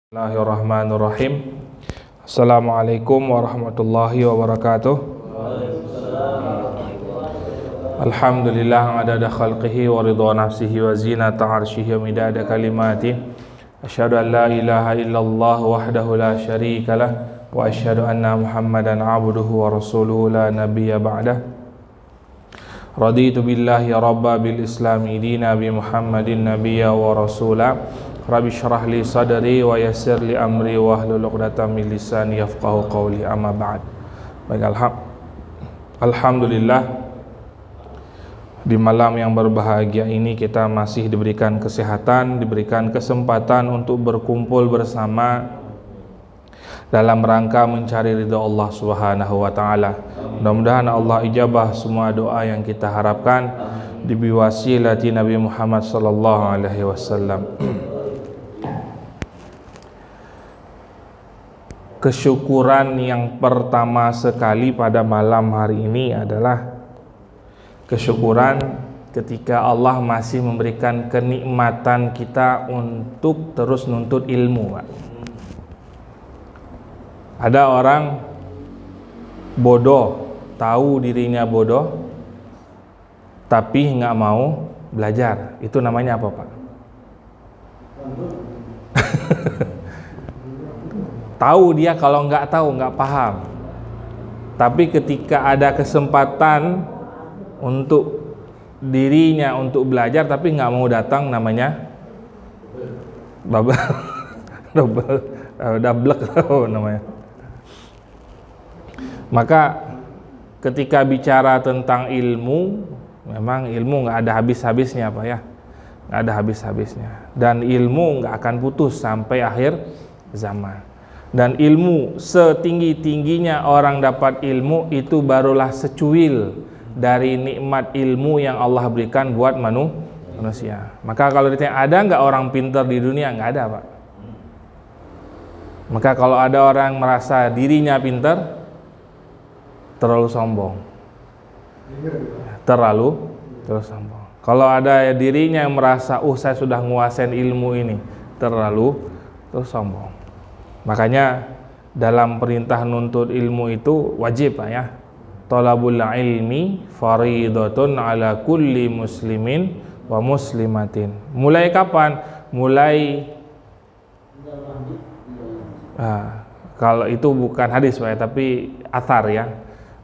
Bismillahirrahmanirrahim. Assalamualaikum warahmatullahi wabarakatuh. Alhamdulillah adada khalqihi wa ridha nafsihi wa zinata arshihi wa midada kalimati. Asyhadu an la ilaha illallah wahdahu la syarika lah wa asyhadu anna Muhammadan abduhu wa rasuluhu la nabiyya ba'dah. Raditu billahi rabba bil islami dina bi Muhammadin nabiyya wa rasula. Rabbi syrah li sadri wa yassir li amri wa hlul 'uqdatam min lisani yafqahu qawli, amma ba'd. Baik, alhamdulillah, di malam yang berbahagia ini kita masih diberikan kesehatan, diberikan kesempatan untuk berkumpul bersama dalam rangka mencari ridha Allah Subhanahu wa taala. Mudah-mudahan Allah ijabah semua doa yang kita harapkan biwasilati Nabi Muhammad sallallahu alaihi wasallam. Kesyukuran yang pertama sekali pada malam hari ini adalah kesyukuran ketika Allah masih memberikan kenikmatan kita untuk terus nuntut ilmu, Pak. Ada orang bodoh, tahu dirinya bodoh, tapi nggak mau belajar. Itu namanya apa, Pak? Tahu dia kalau nggak tahu, nggak paham. Tapi ketika ada kesempatan untuk dirinya untuk belajar tapi nggak mau datang, namanya dablek namanya. Maka ketika bicara tentang ilmu, memang ilmu nggak ada habis-habisnya, Pak, ya. Nggak ada habis-habisnya. Dan ilmu nggak akan putus sampai akhir zaman. Dan ilmu, setinggi-tingginya orang dapat ilmu, itu barulah secuil dari nikmat ilmu yang Allah berikan buat manusia. Maka kalau ditanya ada nggak orang pintar di dunia, nggak ada, Pak. Maka kalau ada orang merasa dirinya pintar, terlalu sombong. Terlalu sombong. Kalau ada dirinya yang merasa, saya sudah nguasain ilmu ini, terlalu sombong. Makanya dalam perintah nuntut ilmu itu wajib, Pak, ya. Talabul ilmi faridatun ala kulli muslimin wa muslimatin. Mulai kapan? Mulai kalau itu bukan hadis, Pak, ya, tapi athar, ya.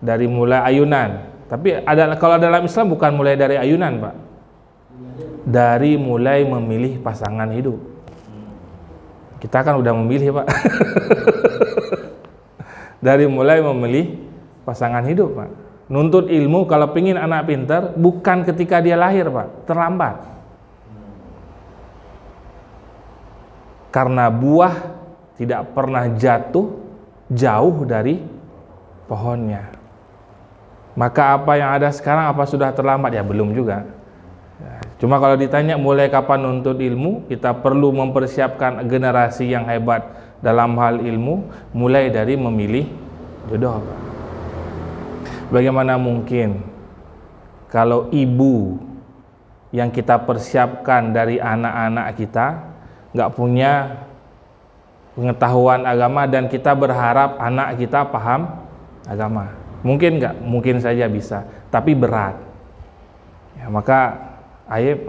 Dari mulai ayunan. Tapi kalau dalam Islam bukan mulai dari ayunan, Pak. Dari mulai memilih pasangan hidup. Kita kan udah memilih, Pak. Dari mulai memilih pasangan hidup, Pak. Nuntut ilmu kalau pingin anak pintar bukan ketika dia lahir, Pak. Terlambat. Karena buah tidak pernah jatuh jauh dari pohonnya. Maka apa yang ada sekarang, apa sudah terlambat? Ya belum juga. Cuma kalau ditanya mulai kapan nuntut ilmu, kita perlu mempersiapkan generasi yang hebat dalam hal ilmu, mulai dari memilih jodoh, Pak. Bagaimana mungkin kalau ibu yang kita persiapkan dari anak-anak kita nggak punya pengetahuan agama dan kita berharap anak kita paham agama? Mungkin nggak? Mungkin saja bisa, tapi berat. Ya, maka Ayib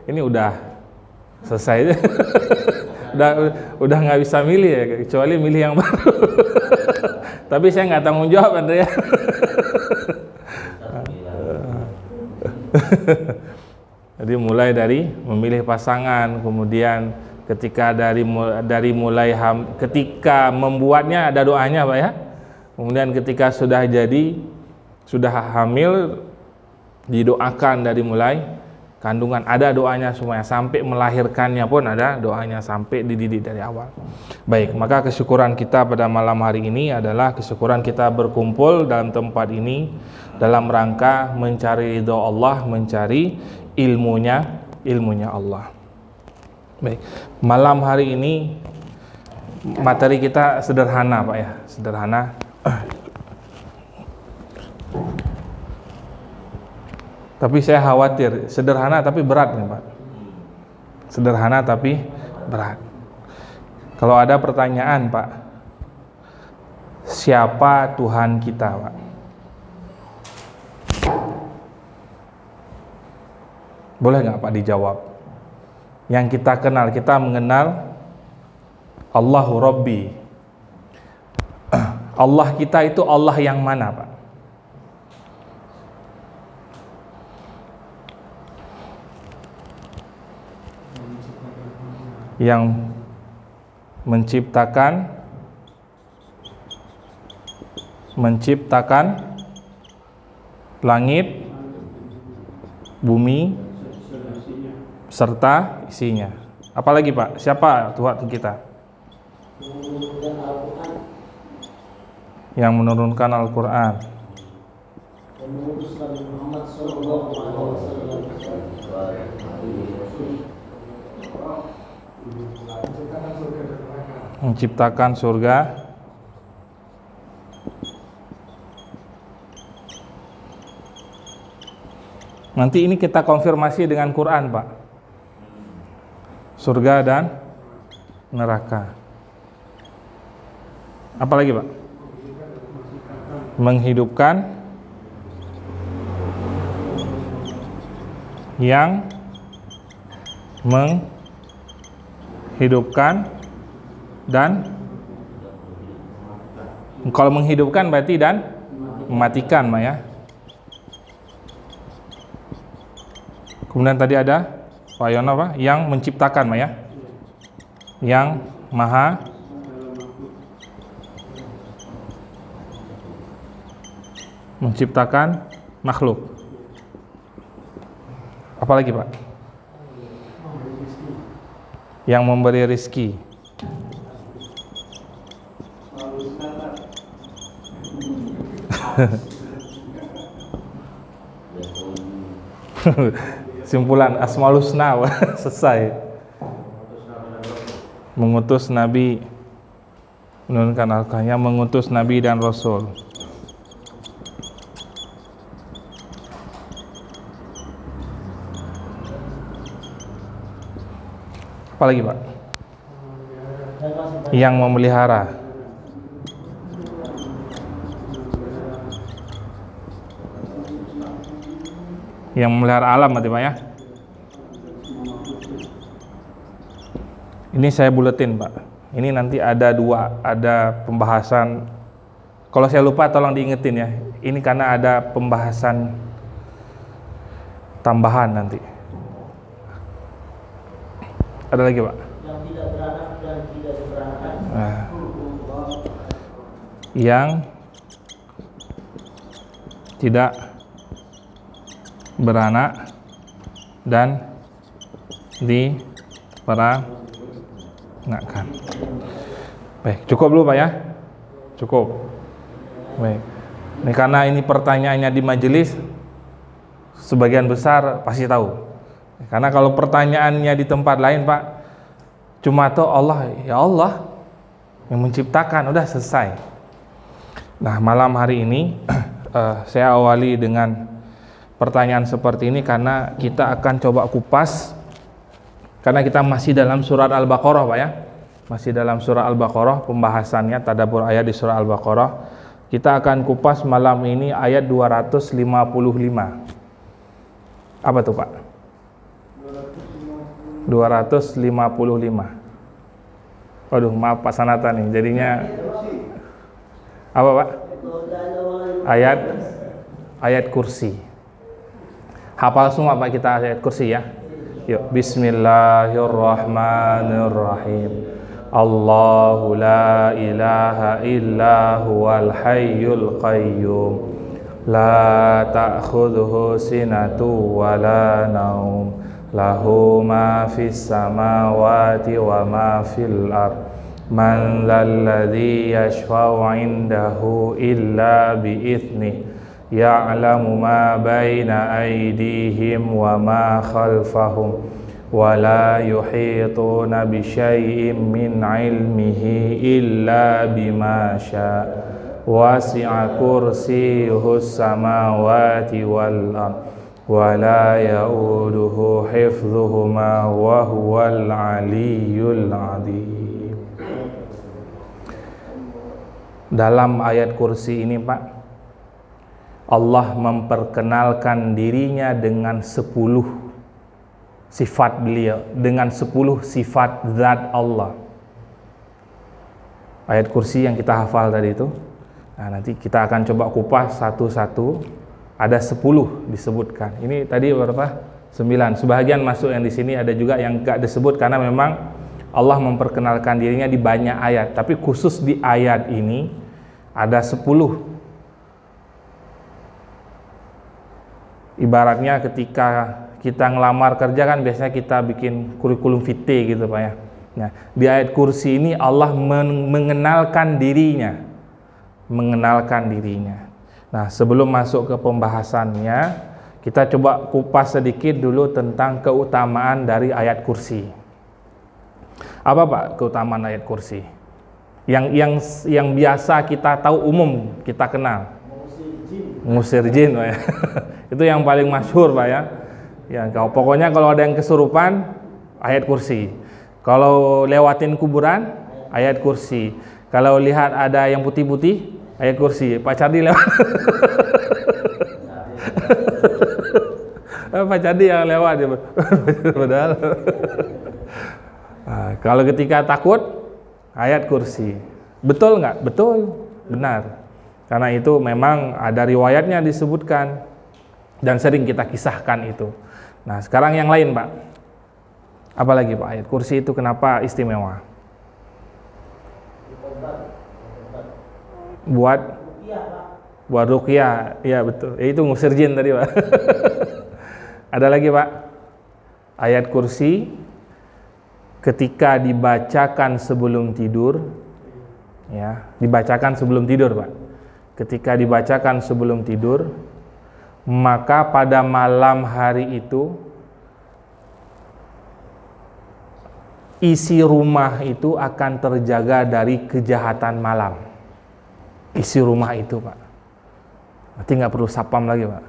ini udah selesai. udah nggak bisa milih, ya, kecuali milih yang baru. Tapi saya nggak tanggung jawab, Andre, ya. Jadi mulai dari memilih pasangan, kemudian ketika ketika membuatnya ada doanya, Pak, ya. Kemudian ketika sudah jadi, sudah hamil, didoakan dari mulai kandungan, ada doanya semuanya, sampai melahirkannya pun ada doanya, sampai dididik dari awal. Baik, maka kesyukuran kita pada malam hari ini adalah kesyukuran kita berkumpul dalam tempat ini dalam rangka mencari ridha Allah, mencari ilmunya Allah. Baik, malam hari ini materi kita sederhana, Pak, ya, sederhana. Tapi saya khawatir sederhana tapi berat nih, Pak. Sederhana tapi Berat. Kalau ada pertanyaan, Pak, siapa Tuhan kita, Pak? Boleh nggak Pak dijawab? Yang kita kenal, kita mengenal Allahu Rabbi. Allah kita itu Allah yang mana, Pak? Yang menciptakan langit, bumi, serta isinya. Apalagi Pak? Siapa Tuhan kita? Yang menurunkan Al-Quran. Menciptakan surga. Nanti ini kita konfirmasi dengan Quran, Pak. Surga dan neraka. Apalagi, Pak? Menghidupkan yang menghidupkan dan kalau menghidupkan berarti dan mematikan, Pak ya. Kemudian tadi ada Pak Yono, Pak, yang menciptakan, Pak ya. Yang maha menciptakan makhluk. Apalagi, Pak? Yang memberi rizki. Simpulan Asmaul Husna. Selesai. Mengutus Nabi, menurunkan Al-Quran, yang mengutus Nabi dan Rasul. Apalagi, Pak? Yang memelihara. Yang memelihara alam, berarti Pak ya. Ini saya buletin, Pak. Ini nanti ada pembahasan. Kalau saya lupa tolong diingetin ya. Ini karena ada pembahasan tambahan nanti. Ada lagi, Pak? Yang tidak beranak dan tidak diberanakan. Nah. Yang tidak beranak dan diperanakan. Baik, cukup dulu Pak ya? Cukup. Baik. Ini karena ini pertanyaannya di majelis, sebagian besar pasti tahu. Karena kalau pertanyaannya di tempat lain, Pak, cuma tuh Allah, ya Allah yang menciptakan, udah selesai. Nah, malam hari ini saya awali dengan pertanyaan seperti ini karena kita akan coba kupas, karena kita masih dalam surat Al-Baqarah, Pak ya. Masih dalam surah Al-Baqarah, pembahasannya tadabbur ayat di surah Al-Baqarah. Kita akan kupas malam ini ayat 255. Apa tuh, Pak? 255. Waduh, maaf Pak Sanata nih, jadinya apa, Pak? Ayat kursi. Hafal semua Pak kita ayat kursi ya. Yuk, bismillahirrahmanirrahim. Allahu la ilaha illa huwal hayyul qayyum. La ta'khudhuhu sinatu wa la naum. Lahu ma fis samawati wa ma fil ard. Man lalladzi yashfa'u 'indahu illa bi'ithnihi. Ya'lamu ma baina aydihim wa ma khalfahum wa la yuhituna bi syai'in min 'ilmihi illa bima syaa. Wasi'a kursiyyuhus samawati wal ard wa la ya'uduhu hifdhuhuma wa huwal aliyyul azim. Dalam ayat kursi ini Pak, Allah memperkenalkan dirinya dengan 10 sifat beliau, dengan 10 sifat zat Allah. Ayat kursi yang kita hafal tadi itu, nah nanti kita akan coba kupas satu-satu. Ada 10 disebutkan. Ini tadi berapa? 9. Sebahagian masuk yang di sini, ada juga yang enggak disebut karena memang Allah memperkenalkan dirinya di banyak ayat, tapi khusus di ayat ini ada 10. Ibaratnya ketika kita ngelamar kerja kan biasanya kita bikin kurikulum vitae gitu Pak ya. Nah, di ayat kursi ini Allah mengenalkan dirinya. Nah, sebelum masuk ke pembahasannya, kita coba kupas sedikit dulu tentang keutamaan dari ayat kursi. Apa Pak keutamaan ayat kursi? Yang biasa kita tahu, umum kita kenal. Ngusir jin Pak ya. Itu yang paling masyhur Pak ya. Pokoknya kalau ada yang kesurupan, ayat kursi. Kalau lewatin kuburan, ayat kursi. Kalau lihat ada yang putih-putih, ayat kursi. Pak Cardi lewat. Pak Cardi yang lewat ya. Padahal. Nah, kalau ketika takut, ayat kursi. Betul nggak? Betul, benar. Karena itu memang ada riwayatnya disebutkan dan sering kita kisahkan itu. Nah, sekarang yang lain Pak. Apalagi Pak, ayat kursi itu kenapa istimewa? Buat ruqyah, ya betul. Itu ngusir jin tadi Pak. Ada lagi Pak, ayat kursi ketika dibacakan sebelum tidur, ya, dibacakan sebelum tidur Pak. Ketika dibacakan sebelum tidur, maka pada malam hari itu isi rumah itu akan terjaga dari kejahatan malam. Isi rumah itu Pak. Nanti nggak perlu sapam lagi Pak.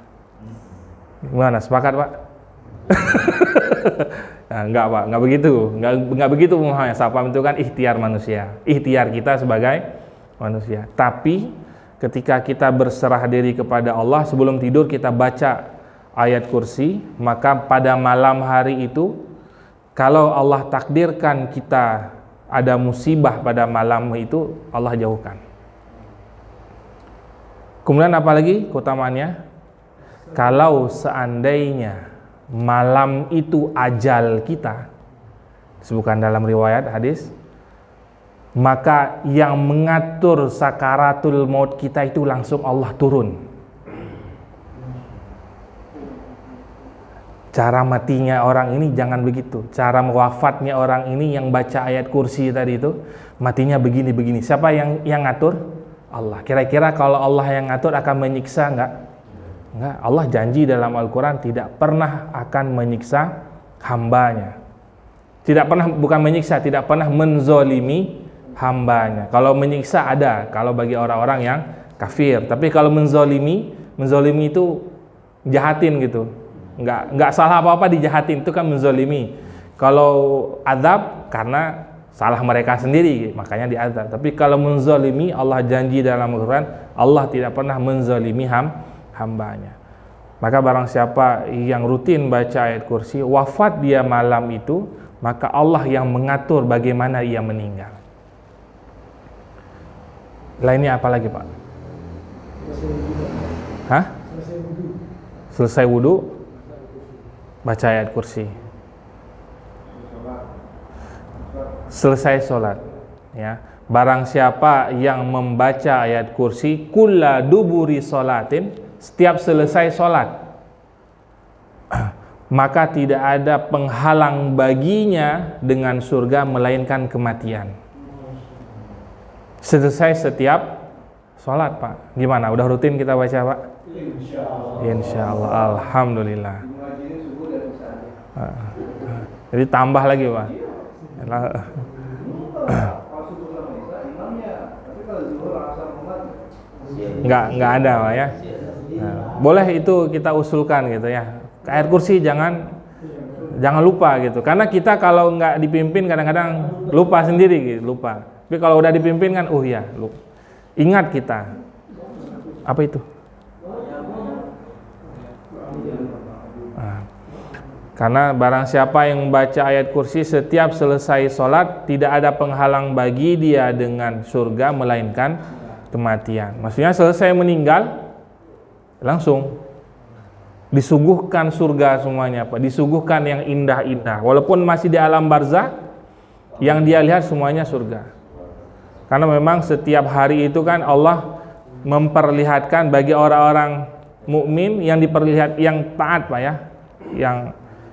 Gimana, sepakat Pak? Nah, enggak Pak, enggak begitu. Enggak begitu pemahamannya. Sapam itu kan ikhtiar manusia. Ikhtiar kita sebagai manusia. Tapi ketika kita berserah diri kepada Allah, sebelum tidur kita baca ayat kursi, maka pada malam hari itu, kalau Allah takdirkan kita ada musibah pada malam itu, Allah jauhkan. Kemudian apa lagi keutamaannya? Kalau seandainya malam itu ajal kita, disebutkan dalam riwayat hadis, maka yang mengatur sakaratul maut kita itu langsung Allah turun. Cara matinya orang ini jangan begitu. Cara wafatnya orang ini yang baca ayat kursi tadi itu, matinya begini-begini. Siapa yang ngatur? Allah. Kira-kira kalau Allah yang ngatur akan menyiksa enggak? Enggak. Allah janji dalam Al-Quran tidak pernah akan menyiksa hambanya. Tidak pernah, bukan menyiksa, tidak pernah menzolimi hambanya. Kalau menyiksa ada, kalau bagi orang-orang yang kafir. Tapi kalau menzolimi itu jahatin gitu. Enggak salah apa-apa dijahatin, itu kan menzolimi. Kalau azab karena salah mereka sendiri, makanya diazab. Tapi kalau menzolimi, Allah janji dalam Al-Quran, Allah tidak pernah menzolimi hambanya. Maka barang siapa yang rutin baca ayat kursi, wafat dia malam itu, maka Allah yang mengatur bagaimana ia meninggal. Lainnya apa lagi Pak? Hah? Selesai wudu, baca ayat kursi. Selesai sholat, ya. Barang siapa yang membaca ayat kursi kulla duburi sholatin, setiap selesai sholat, maka tidak ada penghalang baginya dengan surga melainkan kematian. Selesai setiap sholat Pak. Gimana? Udah rutin kita baca Pak? Insyaallah. Alhamdulillah. Jadi tambah lagi Pak. Enggak ada Pak ya. Nah, boleh itu kita usulkan gitu ya. Ayat kursi jangan lupa gitu. Karena kita kalau nggak dipimpin kadang-kadang lupa sendiri gitu, lupa. Tapi kalau udah dipimpin kan, oh ya, lupa. Ingat kita. Apa itu? Karena barang siapa yang membaca ayat kursi setiap selesai sholat, tidak ada penghalang bagi dia dengan surga melainkan kematian. Maksudnya selesai meninggal langsung disuguhkan surga semuanya, Pak. Disuguhkan yang indah-indah. Walaupun masih di alam barzah, yang dia lihat semuanya surga. Karena memang setiap hari itu kan Allah memperlihatkan bagi orang-orang mukmin yang yang taat, Pak ya,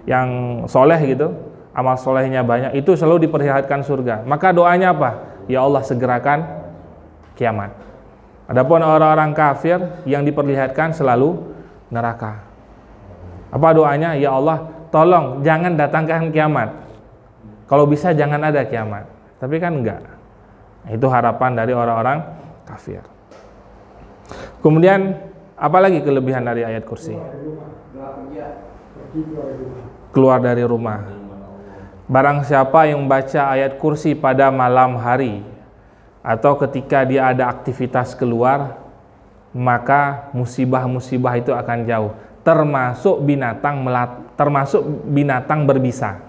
yang soleh gitu, amal solehnya banyak, itu selalu diperlihatkan surga. Maka doanya apa? Ya Allah, segerakan kiamat. Adapun orang-orang kafir yang diperlihatkan selalu neraka. Apa doanya? Ya Allah, tolong jangan datangkan kiamat. Kalau bisa jangan ada kiamat. Tapi kan enggak. Itu harapan dari orang-orang kafir. Kemudian apalagi kelebihan dari ayat kursi? Keluar dari rumah. Barang siapa yang membaca ayat kursi pada malam hari atau ketika dia ada aktivitas keluar, maka musibah-musibah itu akan jauh, termasuk binatang berbisa.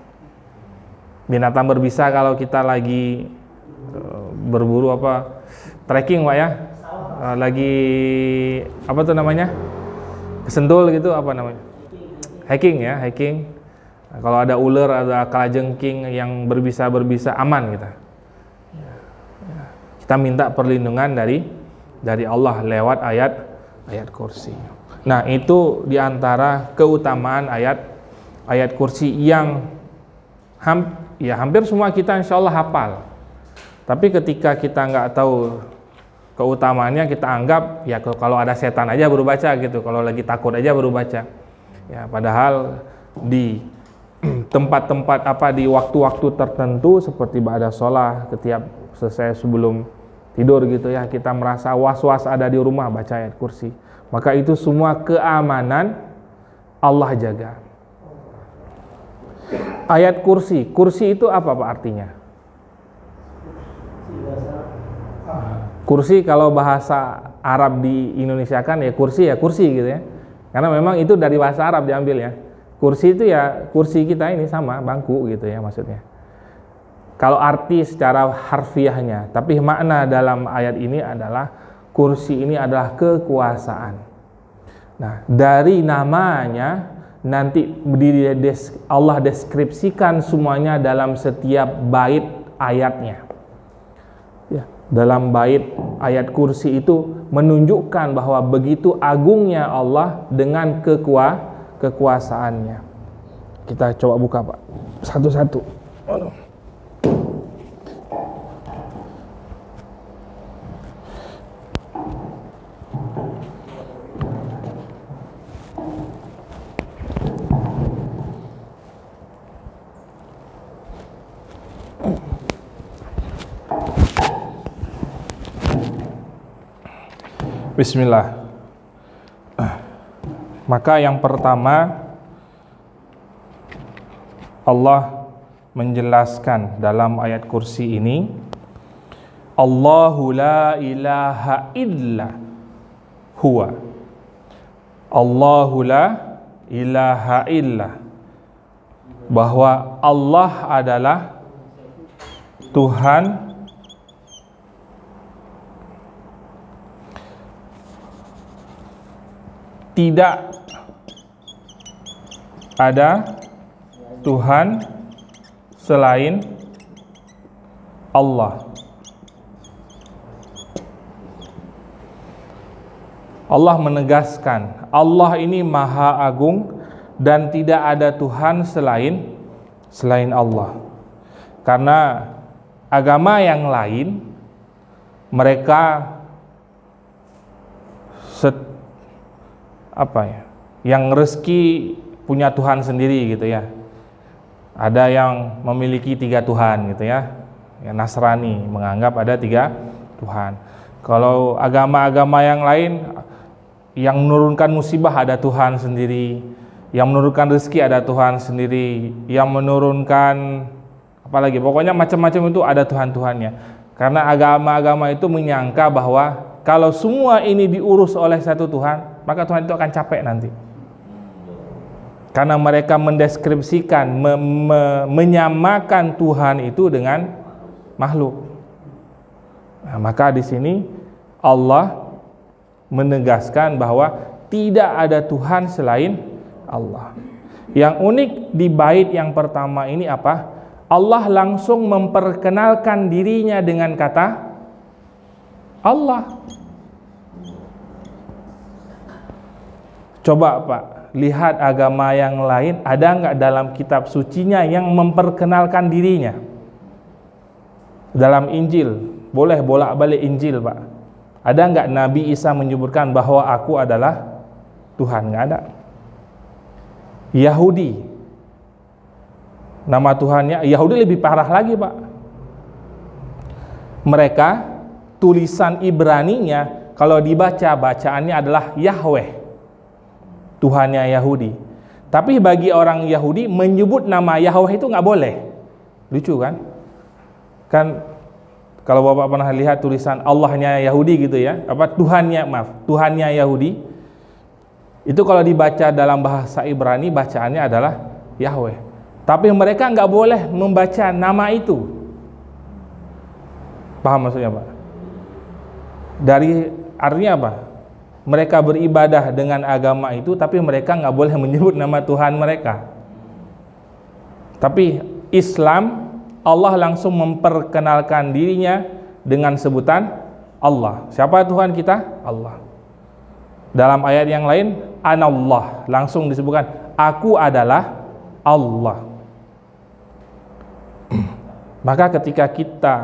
Binatang berbisa kalau kita lagi berburu trekking, Pak ya, lagi apa tuh namanya, kesentul gitu, apa namanya, hiking. Nah, kalau ada ular, ada kalajengking yang berbisa aman kita. Kita minta perlindungan dari Allah lewat ayat kursi. Nah, itu diantara keutamaan ayat kursi yang hampir semua kita insya Allah hafal. Tapi ketika kita nggak tahu keutamaannya, kita anggap ya kalau ada setan aja baru baca gitu, kalau lagi takut aja baru baca. Ya, padahal di tempat-tempat di waktu-waktu tertentu seperti ba'da sholat, ketika selesai sebelum tidur gitu ya, kita merasa was-was ada di rumah, baca ayat kursi. Maka itu semua keamanan Allah jaga. Ayat kursi itu apa Pak artinya? Kursi kalau bahasa Arab di Indonesia kan ya kursi gitu ya. Karena memang itu dari bahasa Arab diambil ya. Kursi itu ya kursi kita ini sama, bangku gitu ya maksudnya. Kalau arti secara harfiahnya, tapi makna dalam ayat ini adalah kursi ini adalah kekuasaan. Nah, dari namanya nanti Allah deskripsikan semuanya dalam setiap bait ayatnya. Ya, dalam bait ayat kursi itu menunjukkan bahwa begitu agungnya Allah dengan kekuasaannya. Kita coba buka Pak, satu-satu. Bismillah. Maka yang pertama Allah menjelaskan dalam ayat kursi ini, Allahu la ilaha illa huwa. Allahu la ilaha illa, bahwa Allah adalah Tuhan tidak ada Tuhan selain Allah. Allah menegaskan Allah ini maha agung dan tidak ada Tuhan selain Allah. Karena agama yang lain mereka yang rezeki punya Tuhan sendiri gitu ya. Ada yang memiliki 3 Tuhan gitu ya. Yang Nasrani menganggap ada 3 Tuhan. Kalau agama-agama yang lain yang menurunkan musibah ada Tuhan sendiri, Yang menurunkan rezeki ada Tuhan sendiri, yang menurunkan apalagi, pokoknya macam-macam itu ada Tuhan-Tuhannya. Karena agama-agama itu menyangka bahwa kalau semua ini diurus oleh satu Tuhan, maka Tuhan itu akan capek nanti. Karena mereka mendeskripsikan, menyamakan Tuhan itu dengan makhluk. Nah, maka di sini Allah menegaskan bahwa tidak ada Tuhan selain Allah. Yang unik di bait yang pertama ini apa? Allah langsung memperkenalkan dirinya dengan kata Allah. Coba Pak, lihat agama yang lain, ada nggak dalam kitab sucinya yang memperkenalkan dirinya? Dalam Injil, boleh bolak-balik Injil Pak. Ada nggak Nabi Isa menyebutkan bahwa aku adalah Tuhan? Nggak ada. Yahudi, nama Tuhannya, Yahudi lebih parah lagi Pak. Mereka tulisan Ibraninya kalau dibaca, bacaannya adalah Yahweh, Tuhannya Yahudi. Tapi bagi orang Yahudi menyebut nama Yahweh itu nggak boleh. Lucu kan? Kan kalau Bapak pernah lihat tulisan Allahnya Yahudi gitu ya, apa Tuhannya Yahudi, itu kalau dibaca dalam bahasa Ibrani bacaannya adalah Yahweh. Tapi mereka nggak boleh membaca nama itu. Paham maksudnya Pak? Dari artinya apa? Mereka beribadah dengan agama itu, tapi mereka nggak boleh menyebut nama Tuhan mereka. Tapi Islam, Allah langsung memperkenalkan dirinya dengan sebutan Allah. Siapa Tuhan kita? Allah. Dalam ayat yang lain, Anallah, langsung disebutkan, aku adalah Allah. Maka ketika kita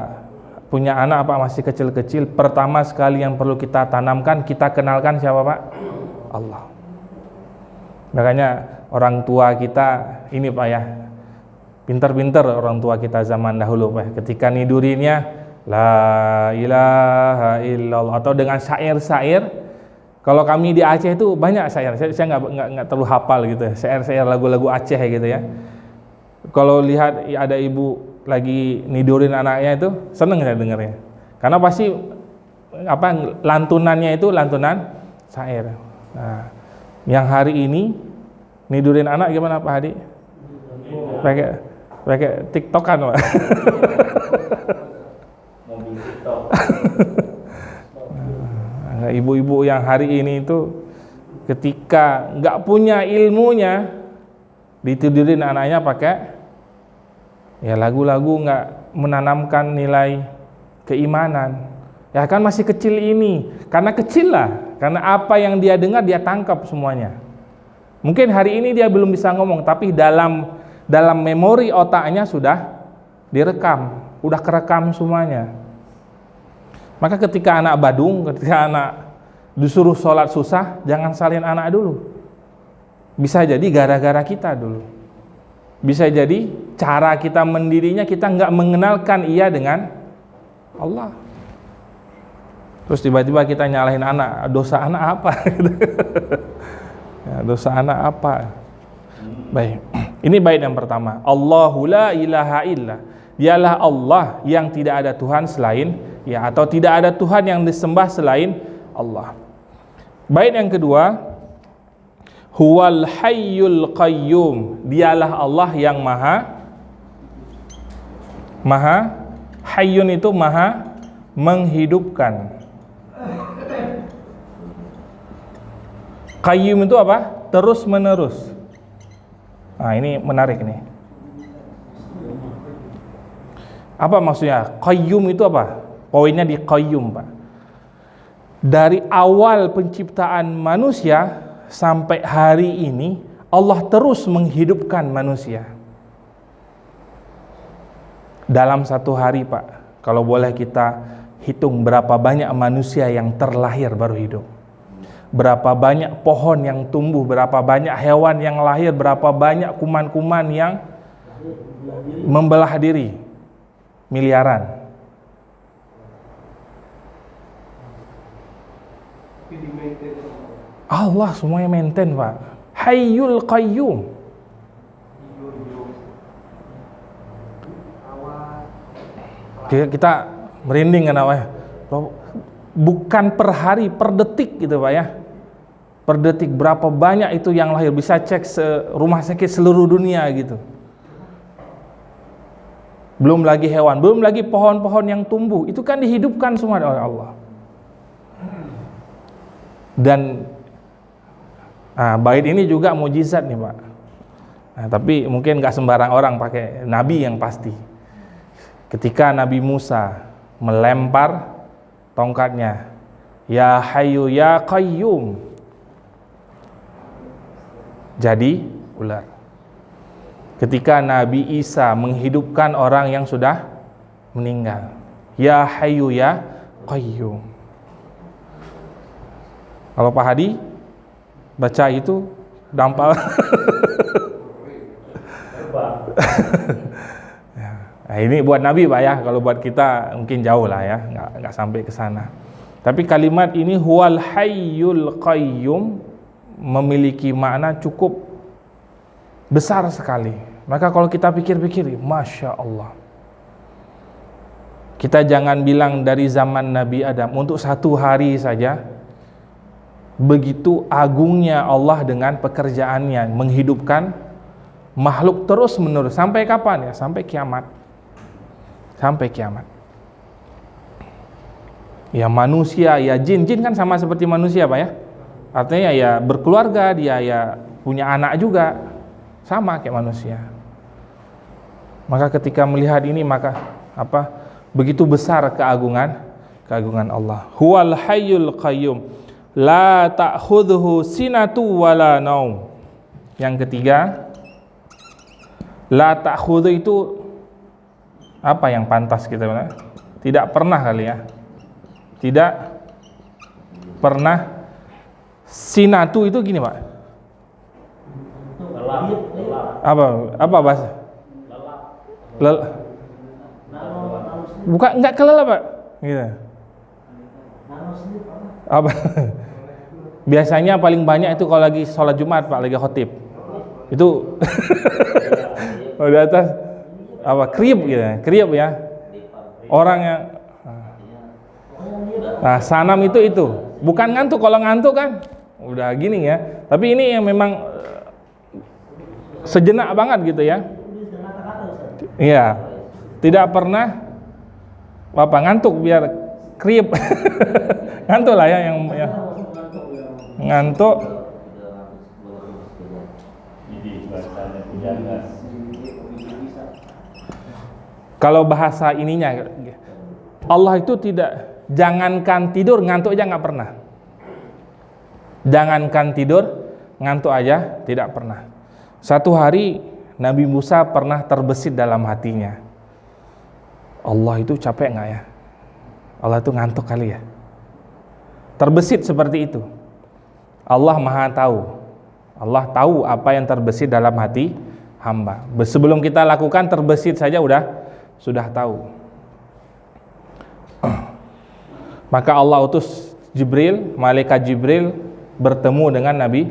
punya anak masih kecil-kecil, pertama sekali yang perlu kita tanamkan, kita kenalkan siapa Pak? Allah. Makanya orang tua kita ini Pak ya, pinter-pinter orang tua kita zaman dahulu Pak. Ketika nidurinnya La ilaha illallah, atau dengan syair-syair. Kalau kami di Aceh itu banyak syair. Saya nggak terlalu hafal gitu ya, syair-syair lagu-lagu Aceh gitu ya. Kalau lihat ada ibu lagi nidurin anaknya itu seneng saya dengarnya. Karena pasti lantunannya itu lantunan syair. Nah, yang hari ini nidurin anak gimana Pak Hadi? Pakai TikTokan Pak. Mobil TikTok. Ibu-ibu yang hari ini itu ketika nggak punya ilmunya, ditidurin anaknya pakai ya lagu-lagu nggak menanamkan nilai keimanan. Ya kan masih kecil ini, karena kecil lah, karena apa yang dia dengar dia tangkap semuanya. Mungkin hari ini dia belum bisa ngomong, tapi dalam memori otaknya sudah direkam, udah kerekam semuanya. Maka ketika anak badung, ketika anak disuruh sholat susah, jangan salin anak dulu. Bisa jadi gara-gara kita dulu. Bisa jadi cara kita mendirinya, kita nggak mengenalkan ia dengan Allah. Terus tiba-tiba kita nyalahin anak, dosa anak apa? Ya, dosa anak apa? Baik, ini bait yang pertama. Allahu la ilaha illa. Dialah Allah yang tidak ada Tuhan selain, ya, atau tidak ada Tuhan yang disembah selain Allah. Bait yang kedua, Huwal Hayyul Qayyum. Dialah Allah yang maha Hayyun itu maha menghidupkan. Qayyum itu apa? Terus menerus. Nah, ini menarik nih. Apa maksudnya? Qayyum itu apa? Poinnya di qayyum Pak. Dari awal penciptaan manusia sampai hari ini, Allah terus menghidupkan manusia. Dalam satu hari Pak, kalau boleh kita hitung berapa banyak manusia yang terlahir baru hidup, berapa banyak pohon yang tumbuh, berapa banyak hewan yang lahir, berapa banyak kuman-kuman yang membelah diri, miliaran. Allah semuanya maintain Pak. Hayyul Qayyum. Kita merinding kan Pak ya. Bukan per hari, per detik gitu Pak ya. Per detik berapa banyak itu yang lahir, bisa cek rumah sakit seluruh dunia gitu. Belum lagi hewan, belum lagi pohon-pohon yang tumbuh, itu kan dihidupkan semua oleh Allah. Dan bait ini juga mukjizat nih Pak. Tapi mungkin gak sembarang orang pakai, nabi yang pasti. Ketika Nabi Musa melempar tongkatnya, ya Hayyu ya Qayyum, jadi ular. Ketika Nabi Isa menghidupkan orang yang sudah meninggal, ya Hayyu ya Qayyum. Kalau Pak Hadi baca itu dampal. Nah, ini buat Nabi Pak ya, kalau buat kita mungkin jauh lah ya, nggak sampai ke sana. Tapi kalimat ini huwal hayyul qayyum memiliki makna cukup besar sekali. Maka kalau kita pikir-pikir, Masya Allah, kita jangan bilang dari zaman Nabi Adam, untuk satu hari saja begitu agungnya Allah dengan pekerjaannya menghidupkan makhluk terus menerus. Sampai kapan ya? Sampai kiamat. Sampai kiamat. Ya manusia, ya jin kan sama seperti manusia Pak ya. Artinya ya berkeluarga, dia ya punya anak juga, sama kayak manusia. Maka ketika melihat ini, maka begitu besar keagungan Allah. Huwal hayyul qayyum la ta'khudhuhu sinatu wala naum. Yang ketiga, la ta'khudhu itu apa yang pantas kita bilang? Tidak pernah kali ya. Tidak pernah. Sinatu itu gini Pak. Apa bahasa? Bukan, enggak kelelap Pak. Gitu. Apa? Biasanya paling banyak itu kalau lagi sholat Jumat Pak, lagi khotib. Itu di atas kriep gitu, kriep ya. Orang yang sanam itu bukan ngantuk. Kalau ngantuk kan udah gini ya. Tapi ini yang memang sejenak banget gitu ya. Iya. Tidak pernah ngantuk biar kriep. Ngantuk lah ya yang ngantuk. Kalau bahasa ininya, Allah itu tidak, jangankan tidur, ngantuk aja nggak pernah. Jangankan tidur, ngantuk aja tidak pernah. Satu hari Nabi Musa pernah terbesit dalam hatinya, Allah itu capek nggak ya? Allah itu ngantuk kali ya? Terbesit seperti itu. Allah Maha tahu. Allah tahu apa yang terbesit dalam hati hamba. Sebelum kita lakukan, terbesit saja sudah tahu. Maka Allah utus Jibril, malaikat Jibril bertemu dengan Nabi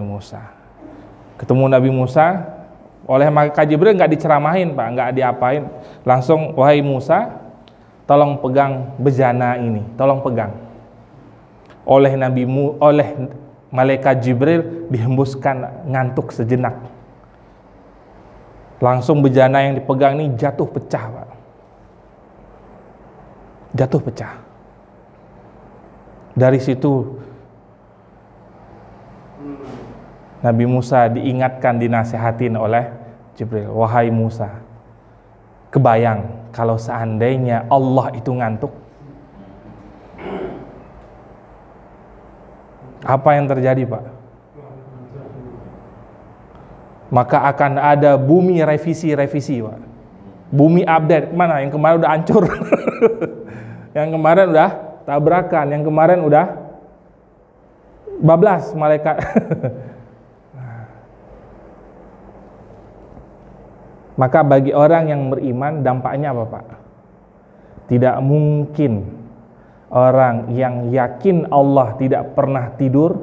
Musa. Ketemu Nabi Musa, oleh malaikat Jibril nggak diceramahin Pak, nggak diapain, langsung, wahai Musa, tolong pegang bejana ini, tolong pegang. Oleh malaikat Jibril dihembuskan ngantuk sejenak. Langsung bejana yang dipegang ini jatuh pecah Pak. Jatuh pecah. Dari situ Nabi Musa diingatkan, dinasihatin oleh Jibril, wahai Musa, kebayang kalau seandainya Allah itu ngantuk, apa yang terjadi Pak? Maka akan ada bumi revisi Pak. Bumi update, mana yang kemarin udah hancur. Yang kemarin udah tabrakan, yang kemarin udah bablas malaikat. Maka bagi orang yang beriman, dampaknya apa Pak? Tidak mungkin orang yang yakin Allah tidak pernah tidur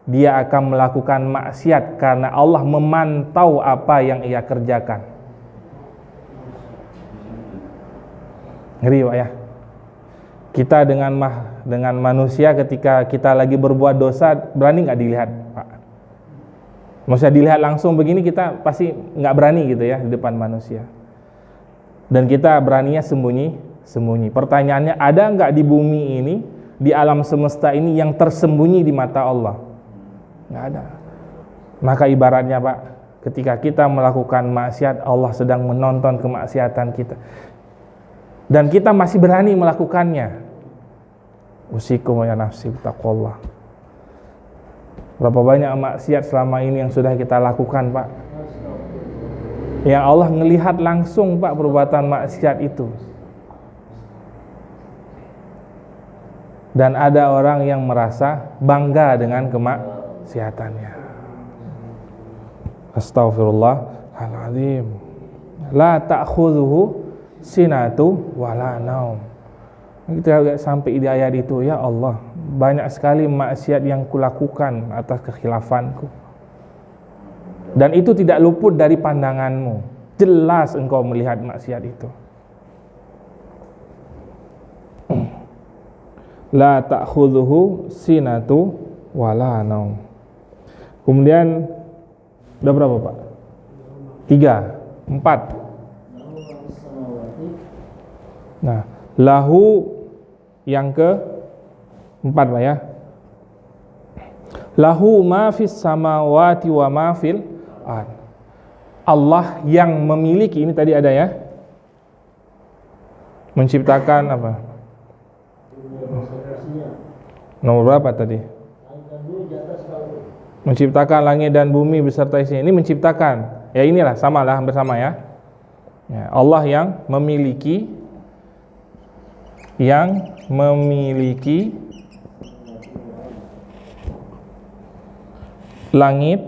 dia akan melakukan maksiat karena Allah memantau apa yang ia kerjakan. Ngeri Pak ya. Kita dengan manusia ketika kita lagi berbuat dosa, berani nggak dilihat Pak? Maksudnya dilihat langsung begini kita pasti nggak berani gitu ya di depan manusia. Dan kita beraninya sembunyi. Pertanyaannya, ada nggak di bumi ini, di alam semesta ini yang tersembunyi di mata Allah? Nggak ada. Maka ibaratnya Pak, ketika kita melakukan maksiat, Allah sedang menonton kemaksiatan kita. Dan kita masih berani melakukannya. Usikum ya nafsi taqwallah. Berapa banyak maksiat selama ini yang sudah kita lakukan Pak, yang Allah ngelihat langsung Pak perbuatan maksiat itu. Dan ada orang yang merasa bangga dengan kemaksiatannya. Astaghfirullahaladzim. La ta'khudhuhu sinatu wala naum. Kita sampai di ayat itu, ya Allah, banyak sekali maksiat yang kulakukan atas kekhilafanku, dan itu tidak luput dari pandanganmu. Jelas engkau melihat maksiat itu. La ta'khudhuhu sinatu wala naum. Kemudian udah berapa Pak? 3, 4. Nah, lahu yang ke 4 Pak ya. Lahu ma fis samawati wa ma fil ard. Allah yang memiliki, ini tadi ada ya, menciptakan apa? Nomor berapa tadi? Menciptakan langit dan bumi beserta isinya. Ini menciptakan. Ya inilah, samalah, hampir sama ya. Ya, Allah yang memiliki langit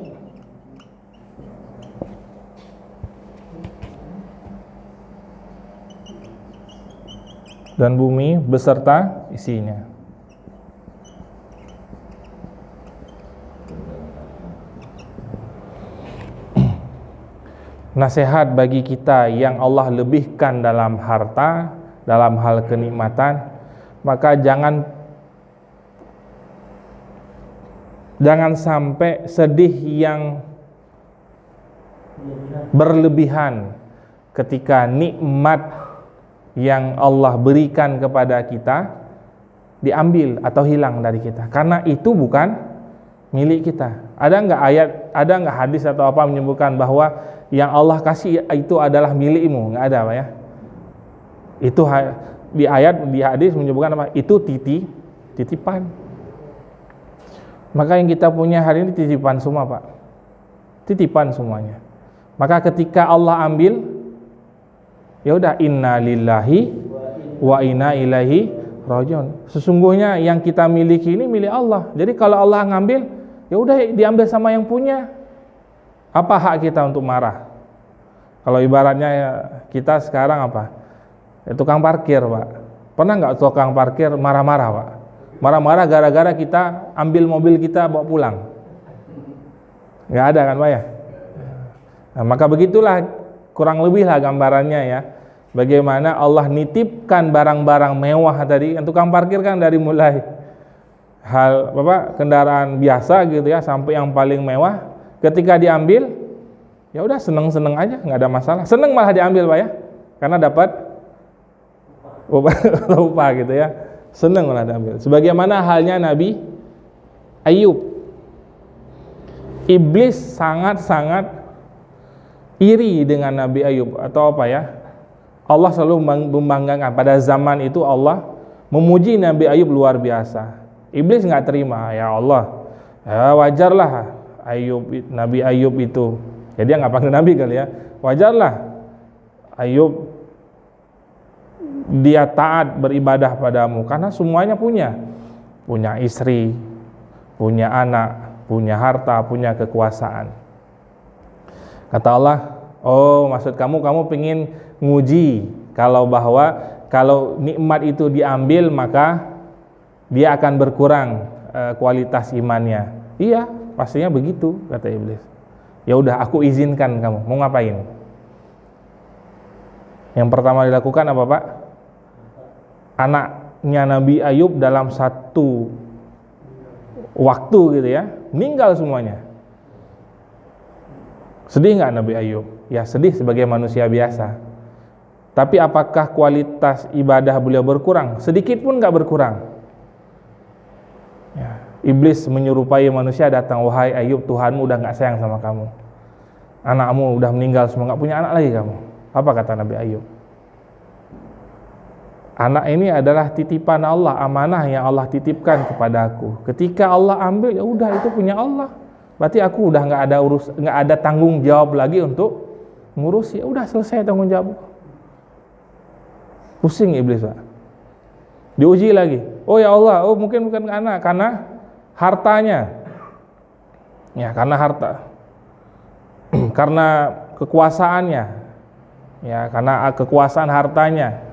dan bumi beserta isinya. Nasihat bagi kita yang Allah lebihkan dalam harta, dalam hal kenikmatan, maka jangan sampai sedih yang berlebihan ketika nikmat yang Allah berikan kepada kita diambil atau hilang dari kita, karena itu bukan milik kita. Ada enggak ayat, ada enggak hadis atau apa menyebutkan bahwa yang Allah kasih itu adalah milikmu? Enggak ada Pak ya. Itu di ayat, di hadis menyebutkan apa? Itu titipan. Maka yang kita punya hari ini titipan semua Pak. Titipan semuanya. Maka ketika Allah ambil, ya udah, inna lillahi wa inna ilaihi rajiun. Sesungguhnya yang kita miliki ini milik Allah. Jadi kalau Allah ngambil, ya udah diambil sama yang punya. Apa hak kita untuk marah? Kalau ibaratnya ya, kita sekarang apa? Ya, tukang parkir Pak. Pernah nggak tukang parkir marah-marah Pak? Marah-marah gara-gara kita ambil mobil kita bawa pulang? Nggak ada kan Pak ya? Nah, maka begitulah kurang lebih lah gambarannya ya. Bagaimana Allah nitipkan barang-barang mewah tadi. Tukang parkir kan dari mulai hal kendaraan biasa gitu ya sampai yang paling mewah. Ketika diambil, ya udah seneng-seneng aja, nggak ada masalah. Seneng malah diambil Pak ya, karena dapat upah gitu ya. Seneng malah diambil. Sebagaimana halnya Nabi Ayub. Iblis sangat-sangat iri dengan Nabi Ayub atau apa ya? Allah selalu membanggakan. Pada zaman itu Allah memuji Nabi Ayub luar biasa. Iblis nggak terima, ya Allah, ya wajarlah Nabi Ayub itu, ya dia nggak panggil Nabi kali ya, wajarlah Ayub dia taat beribadah padamu karena semuanya punya istri, punya anak, punya harta, punya kekuasaan. Kata Allah, oh maksud kamu pengen nguji kalau nikmat itu diambil maka dia akan berkurang kualitas imannya. Iya, pastinya begitu, kata iblis. Ya udah, aku izinkan kamu. Mau ngapain? Yang pertama dilakukan apa, Pak? Anaknya Nabi Ayub dalam satu waktu gitu ya, meninggal semuanya. Sedih nggak Nabi Ayub? Ya sedih sebagai manusia biasa. Tapi apakah kualitas ibadah beliau berkurang? Sedikit pun nggak berkurang. Ya, iblis menyerupai manusia datang, wahai Ayub, Tuhanmu udah nggak sayang sama kamu. Anakmu udah meninggal semua, nggak punya anak lagi kamu. Apa kata Nabi Ayub? Anak ini adalah titipan Allah, amanah yang Allah titipkan kepada aku. Ketika Allah ambil, ya udah itu punya Allah. Berarti aku udah nggak ada tanggung jawab lagi untuk ngurus. Ya udah selesai tanggung jawab. Pusing iblis, Pak. Diuji lagi. Oh ya Allah, oh mungkin bukan anak, karena hartanya. Ya, karena harta. Karena kekuasaannya. Ya, karena kekuasaan hartanya.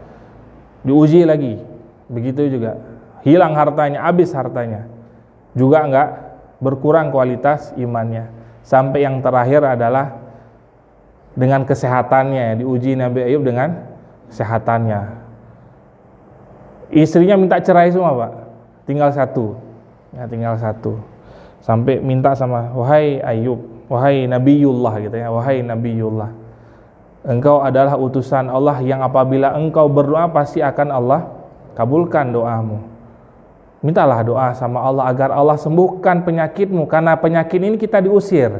Diuji lagi. Begitu juga. Hilang hartanya, habis hartanya. Juga enggak berkurang kualitas imannya. Sampai yang terakhir adalah dengan kesehatannya. Diuji Nabi Ayub dengan kesehatannya. Istrinya minta cerai semua, Pak. Tinggal satu. Ya, tinggal satu. Sampai minta sama, wahai Ayub, wahai Nabiullah gitu ya, wahai Nabiullah. Engkau adalah utusan Allah yang apabila engkau berdoa pasti akan Allah kabulkan doamu. Mintalah doa sama Allah agar Allah sembuhkan penyakitmu, karena penyakit ini kita diusir.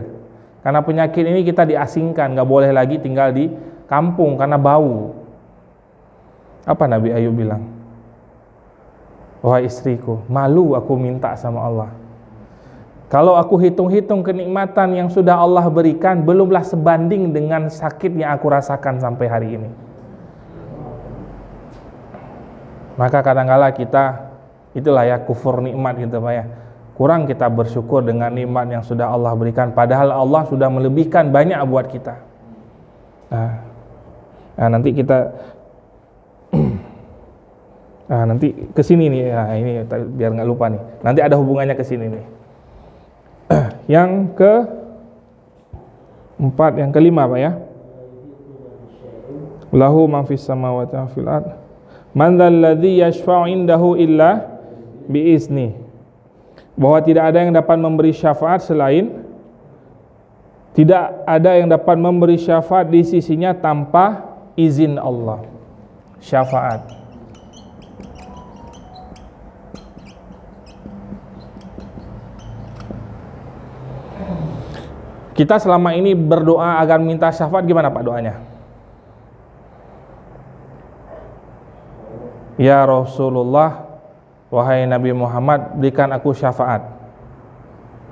Karena penyakit ini kita diasingkan, enggak boleh lagi tinggal di kampung karena bau. Apa Nabi Ayub bilang? Wahai istriku, malu aku minta sama Allah. Kalau aku hitung-hitung kenikmatan yang sudah Allah berikan, belumlah sebanding dengan sakit yang aku rasakan sampai hari ini. Maka kadang-kala kita, itulah ya kufur nikmat gitu Pak ya. Kurang kita bersyukur dengan nikmat yang sudah Allah berikan, padahal Allah sudah melebihkan banyak buat kita. Nah nanti kita nanti kesini nih, ini biar nggak lupa nih. Nanti ada hubungannya kesini nih. Yang keempat, yang kelima Pak ya. Lahu ma fis samawati wa fil ard. Man dzal ladzi yashfa'u indahu illa bi izni. Bahwa tidak ada yang dapat memberi syafaat selain, tidak ada yang dapat memberi syafaat di sisinya tanpa izin Allah. Syafaat. Kita selama ini berdoa agar minta syafaat, gimana Pak doanya? Ya Rasulullah, wahai Nabi Muhammad, berikan aku syafaat.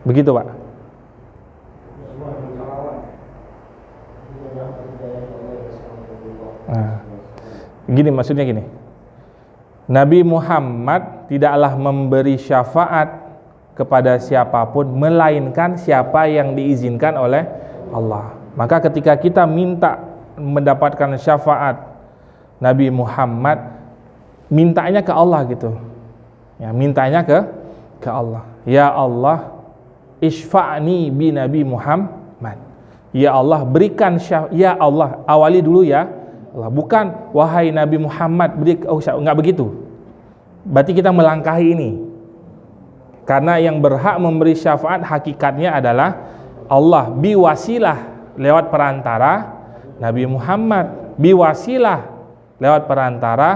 Begitu Pak? Nah, gini maksudnya gini. Nabi Muhammad tidaklah memberi syafaat kepada siapapun melainkan siapa yang diizinkan oleh Allah. Maka ketika kita minta mendapatkan syafaat Nabi Muhammad, mintanya ke Allah gitu. Ya, mintanya ke Allah. Ya Allah, isfa'ni bi Nabi Muhammad. Ya Allah, berikan syafaat. Ya Allah, awali dulu ya Allah. Bukan wahai Nabi Muhammad enggak begitu. Berarti kita melangkahi ini. Karena yang berhak memberi syafaat hakikatnya adalah Allah, biwasilah lewat perantara Nabi Muhammad, biwasilah lewat perantara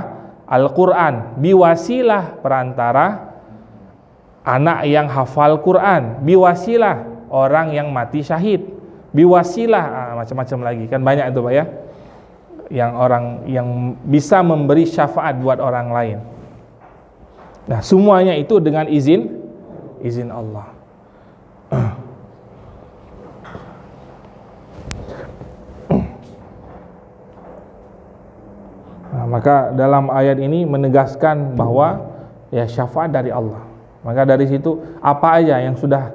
Al-Quran, biwasilah perantara anak yang hafal Quran, biwasilah orang yang mati syahid, biwasilah macam-macam lagi, kan banyak itu Pak ya, yang orang yang bisa memberi syafaat buat orang lain. Nah semuanya itu dengan izin Allah. Nah, maka dalam ayat ini menegaskan bahwa ya syafaat dari Allah. Maka dari situ apa aja yang sudah,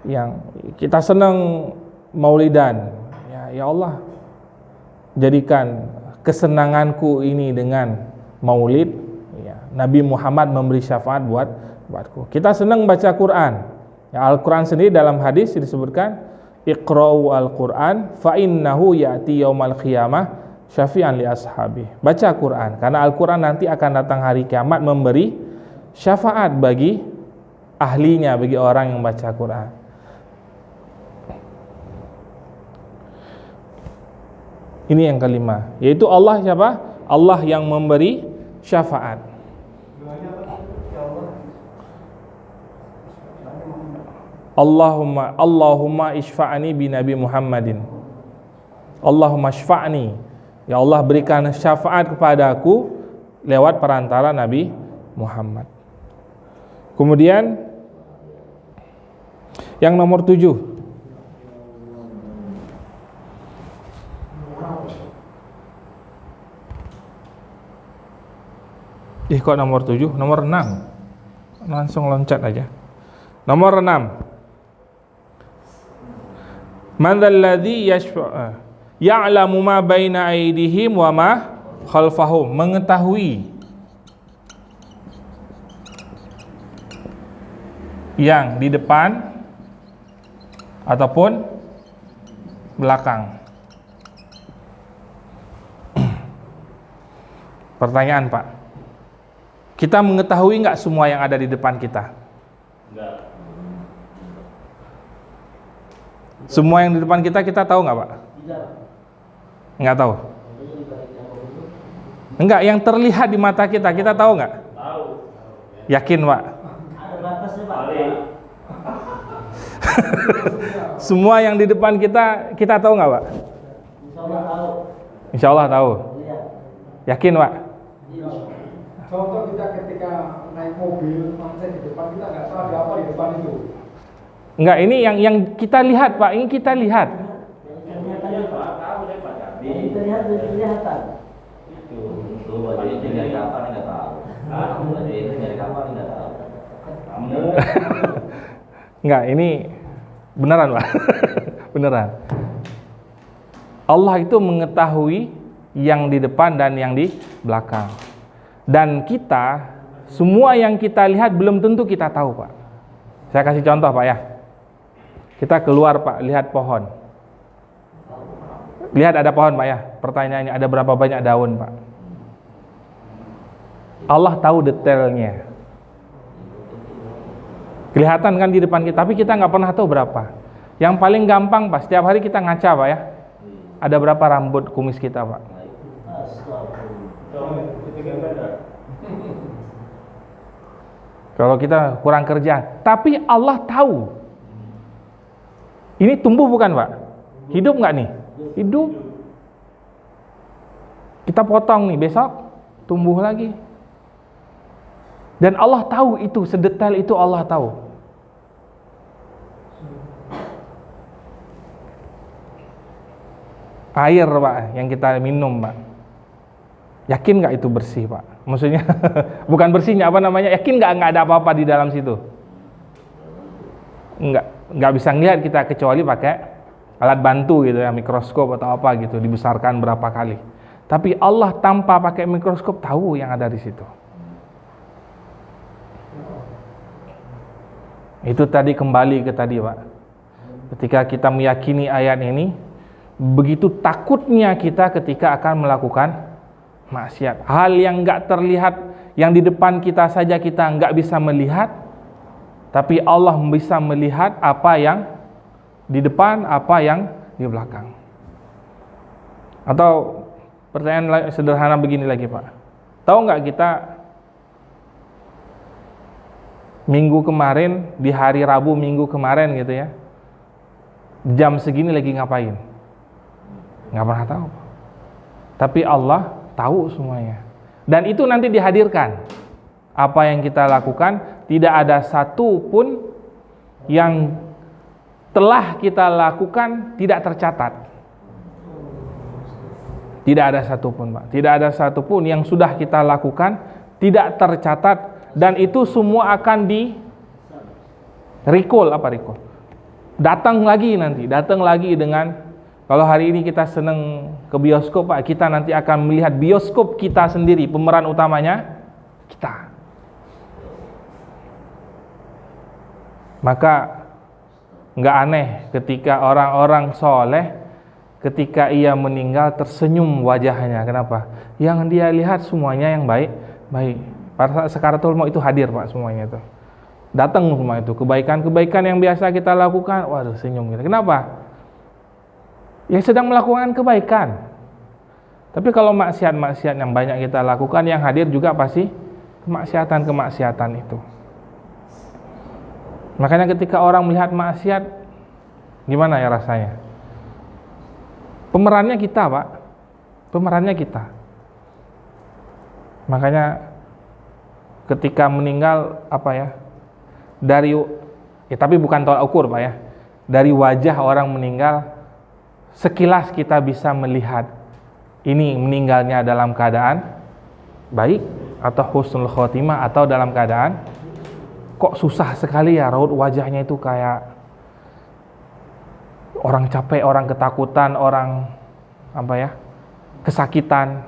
yang kita senang maulidan, ya Allah jadikan kesenanganku ini dengan maulid, ya, Nabi Muhammad memberi syafaat buatku. Kita senang baca Quran, Ya, Al-Quran sendiri dalam hadis disebutkan Iqra'u al-Quran fa innahu ya'ti yaumal qiyamah syafi'an li ashabi. Baca Quran karena Al-Quran nanti akan datang hari kiamat memberi syafaat bagi ahlinya, bagi orang yang baca Quran. Ini yang kelima, yaitu Allah siapa? Allah yang memberi syafaat. Allahumma ishfa'ni bi Nabi Muhammadin. Allahumma ishfa'ni. Ya Allah, berikan syafaat kepadaku lewat perantara Nabi Muhammad. Kemudian yang nomor 7, kok nomor 7? Nomor 6. Langsung loncat aja. Nomor 6. Man dzalladzi ya'lamu ma baina aydihim wa ma khalfahum. Mengetahui yang di depan ataupun belakang. Pertanyaan, Pak. Kita mengetahui nggak semua yang ada di depan kita? Enggak. Semua yang di depan kita tahu nggak, Pak? Tidak. Nggak tahu. Enggak, yang terlihat di mata kita tahu nggak? Tahu. Yakin, Pak? Ada batasnya, Pak. Semua yang di depan kita tahu nggak, Pak? Insyaallah tahu. Insya Allah tahu. Iya. Yakin, Pak? Iya. Contoh kita ketika naik mobil, maksudnya di depan kita nggak tahu ada apa di depan itu. Enggak, ini yang kita lihat, Pak. Ini kita lihat. Yang kelihatannya, Pak. Tahu deh, Pak. Yang terlihat dari kelihatan. Itu baju itu dari kapan nggak tahu. Baju itu dari kapan nggak tahu. Kamu Enggak, ini beneran, Pak. Beneran. Allah itu mengetahui yang di depan dan yang di belakang. Dan kita, semua yang kita lihat belum tentu kita tahu, Pak. Saya kasih contoh, Pak, ya. Kita keluar, Pak, lihat pohon. Lihat ada pohon, Pak, ya. Pertanyaannya, ada berapa banyak daun, Pak? Allah tahu detailnya. Kelihatan kan di depan kita, tapi kita nggak pernah tahu berapa. Yang paling gampang, Pak, setiap hari kita ngaca, Pak, ya. Ada berapa rambut kumis kita, Pak? Kalau kita kurang kerjaan, tapi Allah tahu. Ini tumbuh bukan, Pak? Hidup nggak nih? Hidup. Kita potong nih, besok tumbuh lagi. Dan Allah tahu itu, sedetail itu Allah tahu. Air, Pak, yang kita minum, Pak. Yakin nggak itu bersih, Pak? Maksudnya bukan bersihnya, apa namanya? Yakin nggak ada apa-apa di dalam situ? Nggak bisa ngelihat kita kecuali pakai alat bantu gitu ya, mikroskop atau apa gitu, dibesarkan berapa kali. Tapi Allah tanpa pakai mikroskop tahu yang ada di situ. Itu tadi kembali ke tadi, Pak. Ketika kita meyakini ayat ini, begitu takutnya kita ketika akan melakukan maksiat. Hal yang nggak terlihat, yang di depan kita saja kita nggak bisa melihat, tapi Allah bisa melihat apa yang di depan, apa yang di belakang. Atau pertanyaan sederhana begini lagi, Pak. Tahu nggak kita minggu kemarin, di hari Rabu minggu kemarin gitu ya, jam segini lagi ngapain? Nggak pernah tahu. Tapi Allah tahu semuanya. Dan itu nanti dihadirkan. Apa yang kita lakukan, tidak ada satu pun yang telah kita lakukan tidak tercatat. Tidak ada satu pun, Pak. Tidak ada satu pun yang sudah kita lakukan tidak tercatat, dan itu semua akan di recall, datang lagi nanti, dengan, kalau hari ini kita senang ke bioskop, Pak, kita nanti akan melihat bioskop kita sendiri, pemeran utamanya kita. Maka nggak aneh ketika orang-orang soleh ketika ia meninggal tersenyum wajahnya. Kenapa? Yang dia lihat semuanya yang baik. Pada saat sakaratul maut itu hadir Pak semuanya itu. Datang semua itu kebaikan-kebaikan yang biasa kita lakukan, waduh senyum kita. Kenapa? Yang sedang melakukan kebaikan. Tapi kalau maksiat-maksiat yang banyak kita lakukan, yang hadir juga pasti kemaksiatan itu. Makanya ketika orang melihat maksiat, gimana ya rasanya? Pemerannya kita Pak, pemerannya kita. Makanya ketika meninggal tapi bukan tolak ukur Pak ya. Dari wajah orang meninggal, sekilas kita bisa melihat ini meninggalnya dalam keadaan baik atau husnul khotimah atau dalam keadaan kok susah sekali ya, raut wajahnya itu kayak orang capek, orang ketakutan, orang kesakitan.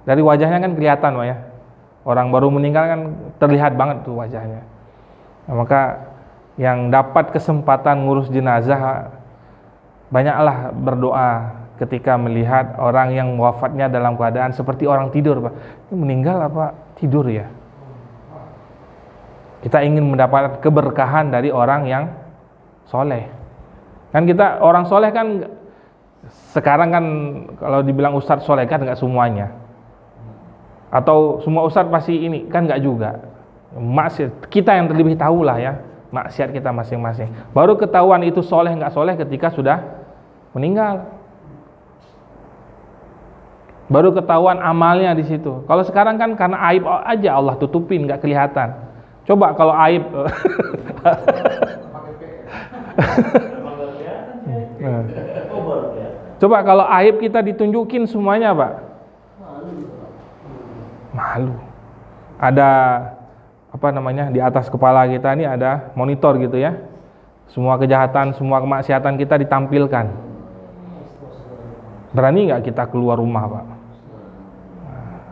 Dari wajahnya kan kelihatan Pak ya. Orang baru meninggal kan terlihat banget tuh wajahnya. Nah, maka yang dapat kesempatan ngurus jenazah, banyaklah berdoa ketika melihat orang yang wafatnya dalam keadaan seperti orang tidur Pak. Ini meninggal apa tidur ya? Kita ingin mendapatkan keberkahan dari orang yang soleh. Kan kita orang soleh kan sekarang kan kalau dibilang ustadz soleh kan nggak semuanya. Atau semua ustadz pasti ini kan nggak juga. Maksiat kita yang terlebih tahu lah ya maksiat kita masing-masing. Baru ketahuan itu soleh nggak soleh ketika sudah meninggal. Baru ketahuan amalnya di situ. Kalau sekarang kan karena aib aja Allah tutupin nggak kelihatan. Coba kalau aib coba kalau aib kita ditunjukin semuanya Pak, malu. Ada di atas kepala kita ini ada monitor gitu ya. Semua kejahatan, semua kemaksiatan kita ditampilkan. Berani nggak kita keluar rumah Pak?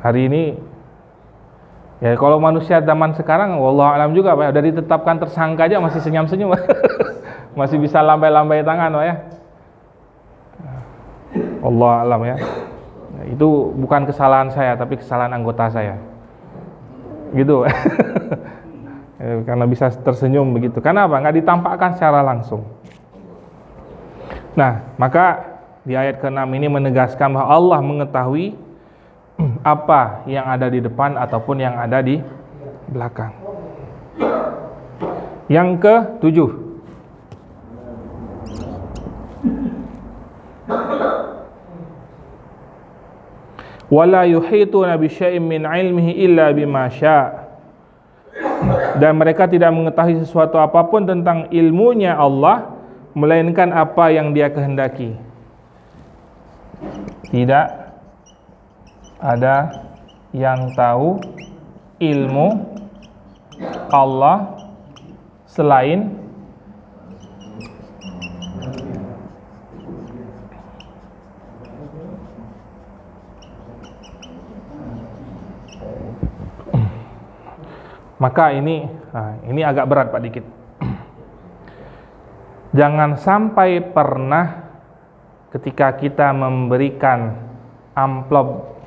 Hari ini ya kalau manusia zaman sekarang, wallahu alam juga Pak, udah ditetapkan tersangka aja masih senyum-senyum, masih bisa lambai-lambai tangan Pak ya. Wallahu alam ya. Itu bukan kesalahan saya, tapi kesalahan anggota saya. Gitu. Karena bisa tersenyum begitu. Karena apa? Nggak ditampakkan secara langsung. Nah, maka di ayat ke-6 ini menegaskan bahwa Allah mengetahui apa yang ada di depan ataupun yang ada di belakang. Yang ke-7, wala yuhituna bi syai'in min ilmihi illa bima syaa. Dan mereka tidak mengetahui sesuatu apapun tentang ilmunya Allah melainkan apa yang Dia kehendaki. Tidak ada yang tahu ilmu Allah selain maka ini agak berat Pak dikit. Jangan sampai pernah ketika kita memberikan amplop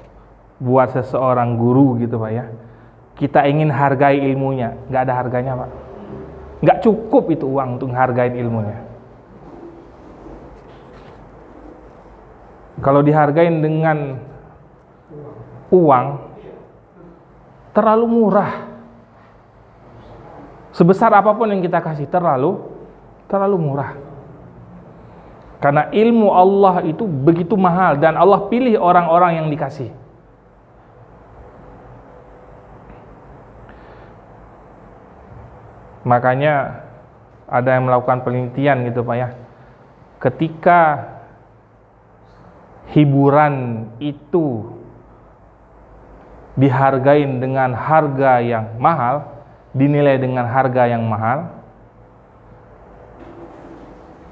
buat seseorang guru gitu Pak ya, kita ingin hargai ilmunya, nggak ada harganya Pak. Nggak cukup itu uang untuk hargain ilmunya. Kalau dihargain dengan uang terlalu murah. Sebesar apapun yang kita kasih terlalu murah. Karena ilmu Allah itu begitu mahal dan Allah pilih orang-orang yang dikasih. Makanya ada yang melakukan penelitian gitu Pak ya. Ketika hiburan itu dihargain dengan harga yang mahal, dinilai dengan harga yang mahal,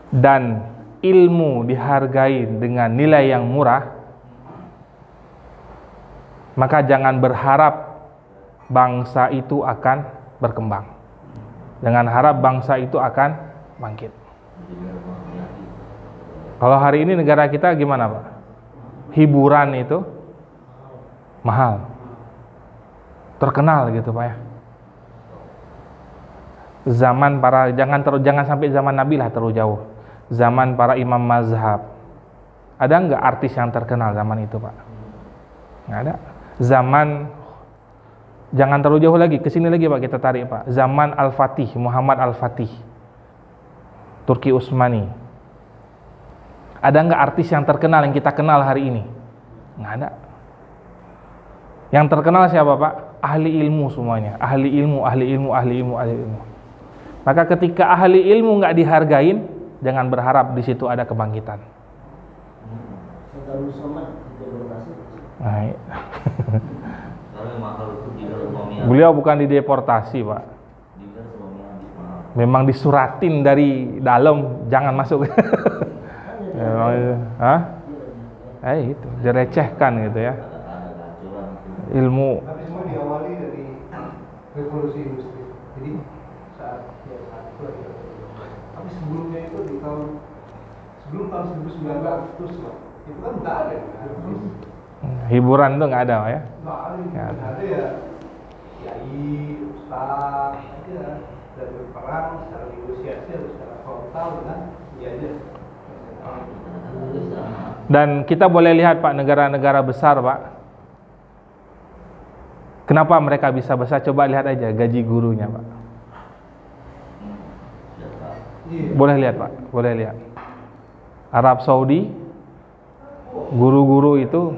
dan ilmu dihargai dengan nilai yang murah, maka jangan berharap bangsa itu akan berkembang. Jangan harap bangsa itu akan bangkit. Kalau hari ini negara kita gimana Pak? Hiburan itu mahal, terkenal gitu Pak ya. Zaman para jangan sampai zaman Nabi lah terlalu jauh. Zaman para imam mazhab. Ada nggak artis yang terkenal zaman itu Pak? Nggak ada. Zaman jangan terlalu jauh lagi, kesini lagi Pak, kita tarik Pak. Zaman Al-Fatih, Muhammad Al-Fatih, Turki Utsmani. Ada nggak artis yang terkenal yang kita kenal hari ini? Nggak ada. Yang terkenal siapa Pak? Ahli ilmu semuanya. Ahli ilmu. Maka ketika ahli ilmu nggak dihargain, jangan berharap di situ ada kebangkitan. Nah, beliau bukan dideportasi Pak. Memang disuratin dari dalam, jangan masuk. Itu direcehkan gitu ya. Ilmu. Tapi semua diawali dari revolusi industri. Jadi saat itu lagi. Tapi sebelumnya itu sebelum tahun 1900 lah. Itu kan nggak ada. Hiburan itu nggak ada ya? Nggak ada ya. Kiai, ustaz, aja. Dan berperang secara negosiasi atau secara frontal dengan dia aja. Dan kita boleh lihat Pak, negara-negara besar Pak, kenapa mereka bisa besar? Coba lihat aja gaji gurunya Pak. Boleh lihat Pak, boleh lihat. Arab Saudi, guru-guru itu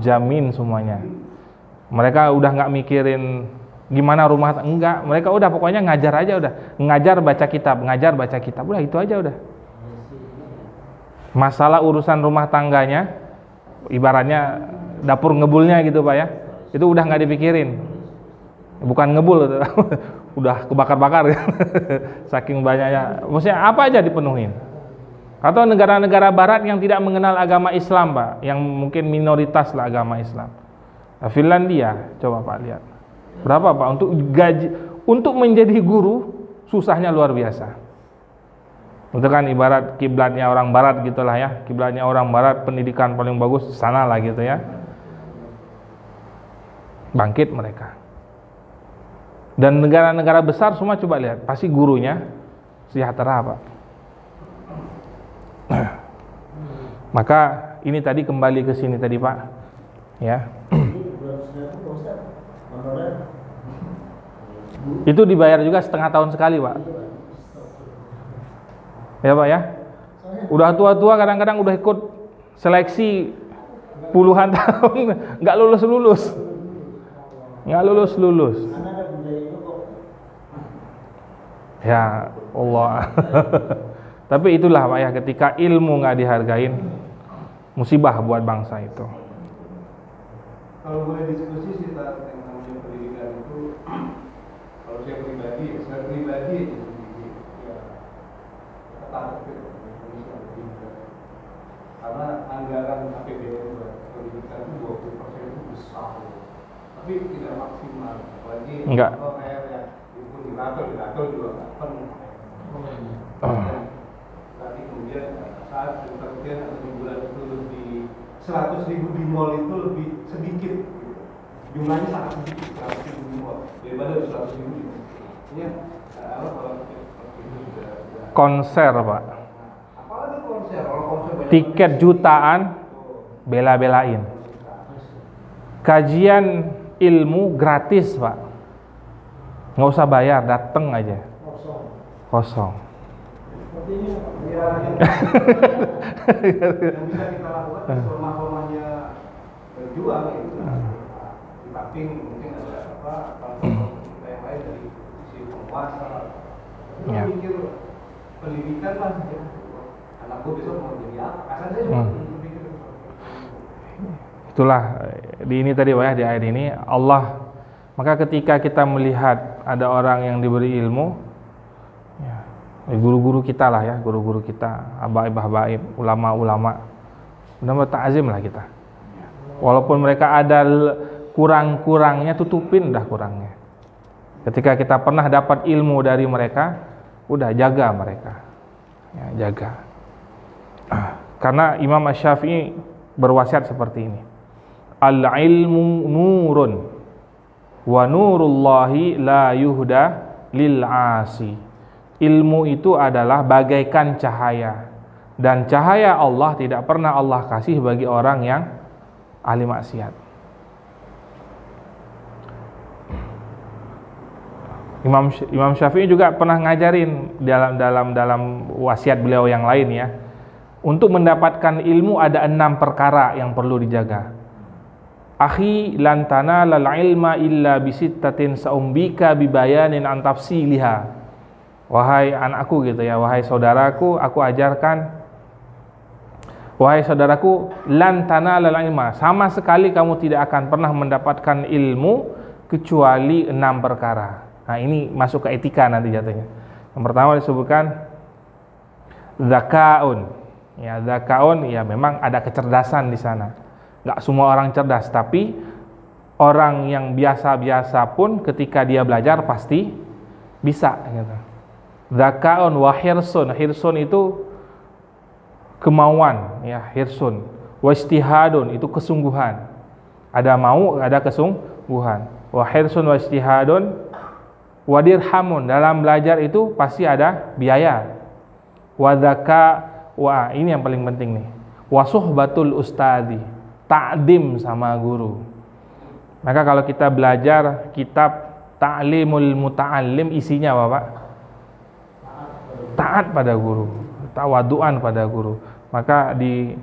jamin semuanya. Mereka udah nggak mikirin gimana rumah, enggak. Mereka udah pokoknya ngajar aja udah. Ngajar baca kitab, udah itu aja udah. Masalah urusan rumah tangganya, ibaratnya dapur ngebulnya gitu Pak ya, itu udah nggak dipikirin. Bukan ngebul itu. Udah kebakar-bakar saking banyaknya. Maksudnya apa aja dipenuhin. Atau negara-negara barat yang tidak mengenal agama Islam Pak, yang mungkin minoritas lah agama Islam. Nah, Finlandia, coba Pak lihat. Berapa Pak untuk gaji, untuk menjadi guru susahnya luar biasa. Itu kan ibarat kiblatnya orang barat gitulah ya. Kiblatnya orang barat, pendidikan paling bagus sana lah gitu ya. Bangkit mereka. Dan negara-negara besar semua coba lihat, pasti gurunya sejahtera Pak. Maka ini tadi kembali ke sini tadi Pak. Ya. Itu dibayar juga setengah tahun sekali Pak. Ya Pak ya. Udah tua-tua kadang-kadang udah ikut seleksi puluhan tahun nggak lulus. Ya Allah. Tapi itulah Pak ya, ketika ilmu nggak dihargain, musibah buat bangsa itu. Kalau boleh diskusi sih tentang pendidikan itu, kalau saya pribadi ya takut karena anggaran APBN buat pendidikan itu 20% itu besar, tapi tidak maksimal. Apalagi Enggak. kalau kayak ya itu diratul juga nggak penuh. Tapi kemudian saat kemudian atau bulan itu lebih 100.000 di mall itu lebih sedikit, jumlahnya sangat sedikit, 100.000 di mall daripada 100.000 di mall. Ini kalau Konser Pak, apalagi konser, kalau konser banyak tiket jutaan, bela-belain. Kajian ilmu gratis Pak, nggak usah bayar, dateng aja. Kosong. ya, yang bisa kita lakukan di format-formatnya berjuang itu. Tapi mungkin ada yang lain dari sisi penguasa. Ya. Mikir pendidikan lah, ya. Anakku besok mau jadi apa? Asal saya cuma berpikir. Itulah di ini tadi Pak ya, di ayat ini Allah. Maka ketika kita melihat ada orang yang diberi ilmu, ya, guru-guru kita lah ya, guru-guru kita, habaib, ulama-ulama, benar-benar ta'zim lah kita. Walaupun mereka ada kurang-kurangnya, tutupin dah kurangnya. Ketika kita pernah dapat ilmu dari mereka, udah jaga mereka. Ya, jaga. Karena Imam Asy-Syafi'i berwasiat seperti ini. Al-ilmu nurun wa nurullahi la yuhda lil asi. Ilmu itu adalah bagaikan cahaya, dan cahaya Allah tidak pernah Allah kasih bagi orang yang ahli maksiat. Imam Syafi'i juga pernah ngajarin dalam wasiat beliau yang lain ya. Untuk mendapatkan ilmu ada 6 perkara yang perlu dijaga. Akhi lan tanalal ilma illa bisittatin saumbika bibayanin an tafsiliha. Wahai anakku gitu ya, wahai saudaraku, aku ajarkan. Wahai saudaraku, lan tanalal ilma, sama sekali kamu tidak akan pernah mendapatkan ilmu kecuali 6 perkara. Nah, ini masuk ke etika nanti jatuhnya. Yang pertama disebutkan zakaun. Ya, zakaun ya memang ada kecerdasan di sana. Enggak semua orang cerdas, tapi orang yang biasa-biasa pun ketika dia belajar pasti bisa gitu. Zakaun wa hirsun. Hirsun itu kemauan, ya, hirsun. Wa ijtihadun itu kesungguhan. Ada mau, ada kesungguhan. Wa hirsun wa ijtihadun. Wadirhamun, dalam belajar itu pasti ada biaya. Wadaka, wah ini yang paling penting nih. Wasuhbatul ustadi, ta'dim sama guru. Maka kalau kita belajar kitab Ta'limul Muta'allim, isinya apa Pak? Taat pada guru, tawaduan pada guru. Maka di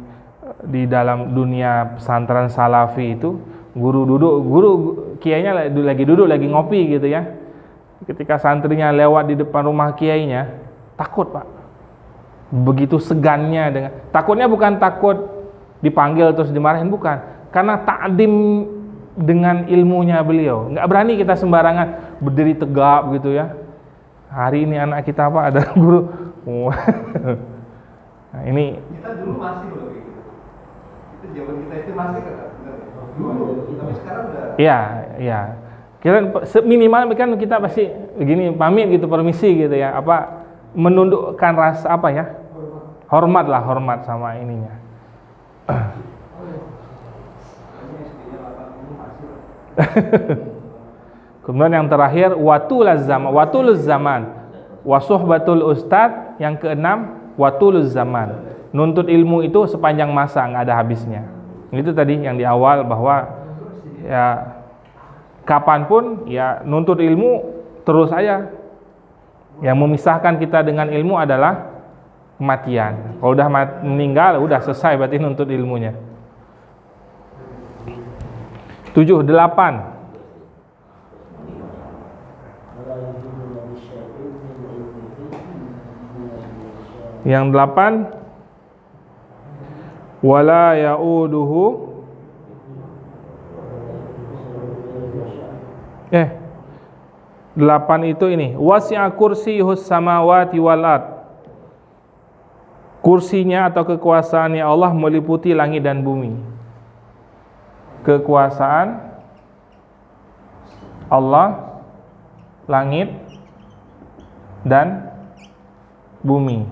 dalam dunia pesantren salafi itu guru kiainya lagi duduk lagi ngopi gitu ya. Ketika santrinya lewat di depan rumah kiainya, takut Pak. Begitu segannya dengan, takutnya bukan takut dipanggil terus dimarahin, bukan. Karena ta'dim dengan ilmunya beliau. Nggak berani kita sembarangan berdiri tegap gitu ya. Hari ini anak kita apa ada guru. Nah, ini Kita dulu masih loh kayak gitu. Itu zaman kita itu masih kan. Dulu, tapi sekarang udah. Iya. Kita minimal kan kita pasti begini pamit gitu, permisi gitu ya, apa menundukkan rasa apa ya, hormat sama ininya. Kemudian yang terakhir watuluz zaman wasuhbatul ustad. Yang keenam watuluz zaman, nuntut ilmu itu sepanjang masa, nggak ada habisnya. Itu tadi yang di awal bahwa ya kapanpun ya nuntut ilmu terus aja. Yang memisahkan kita dengan ilmu adalah kematian. Kalau udah meninggal udah selesai berarti nuntut ilmunya. 7, 8. Yang 8 wala ya'uduhu 8 itu ini, wasi'a kursiyus samawati wal ard. Kursinya atau kekuasaannya Allah meliputi langit dan bumi. Kekuasaan Allah, langit dan bumi.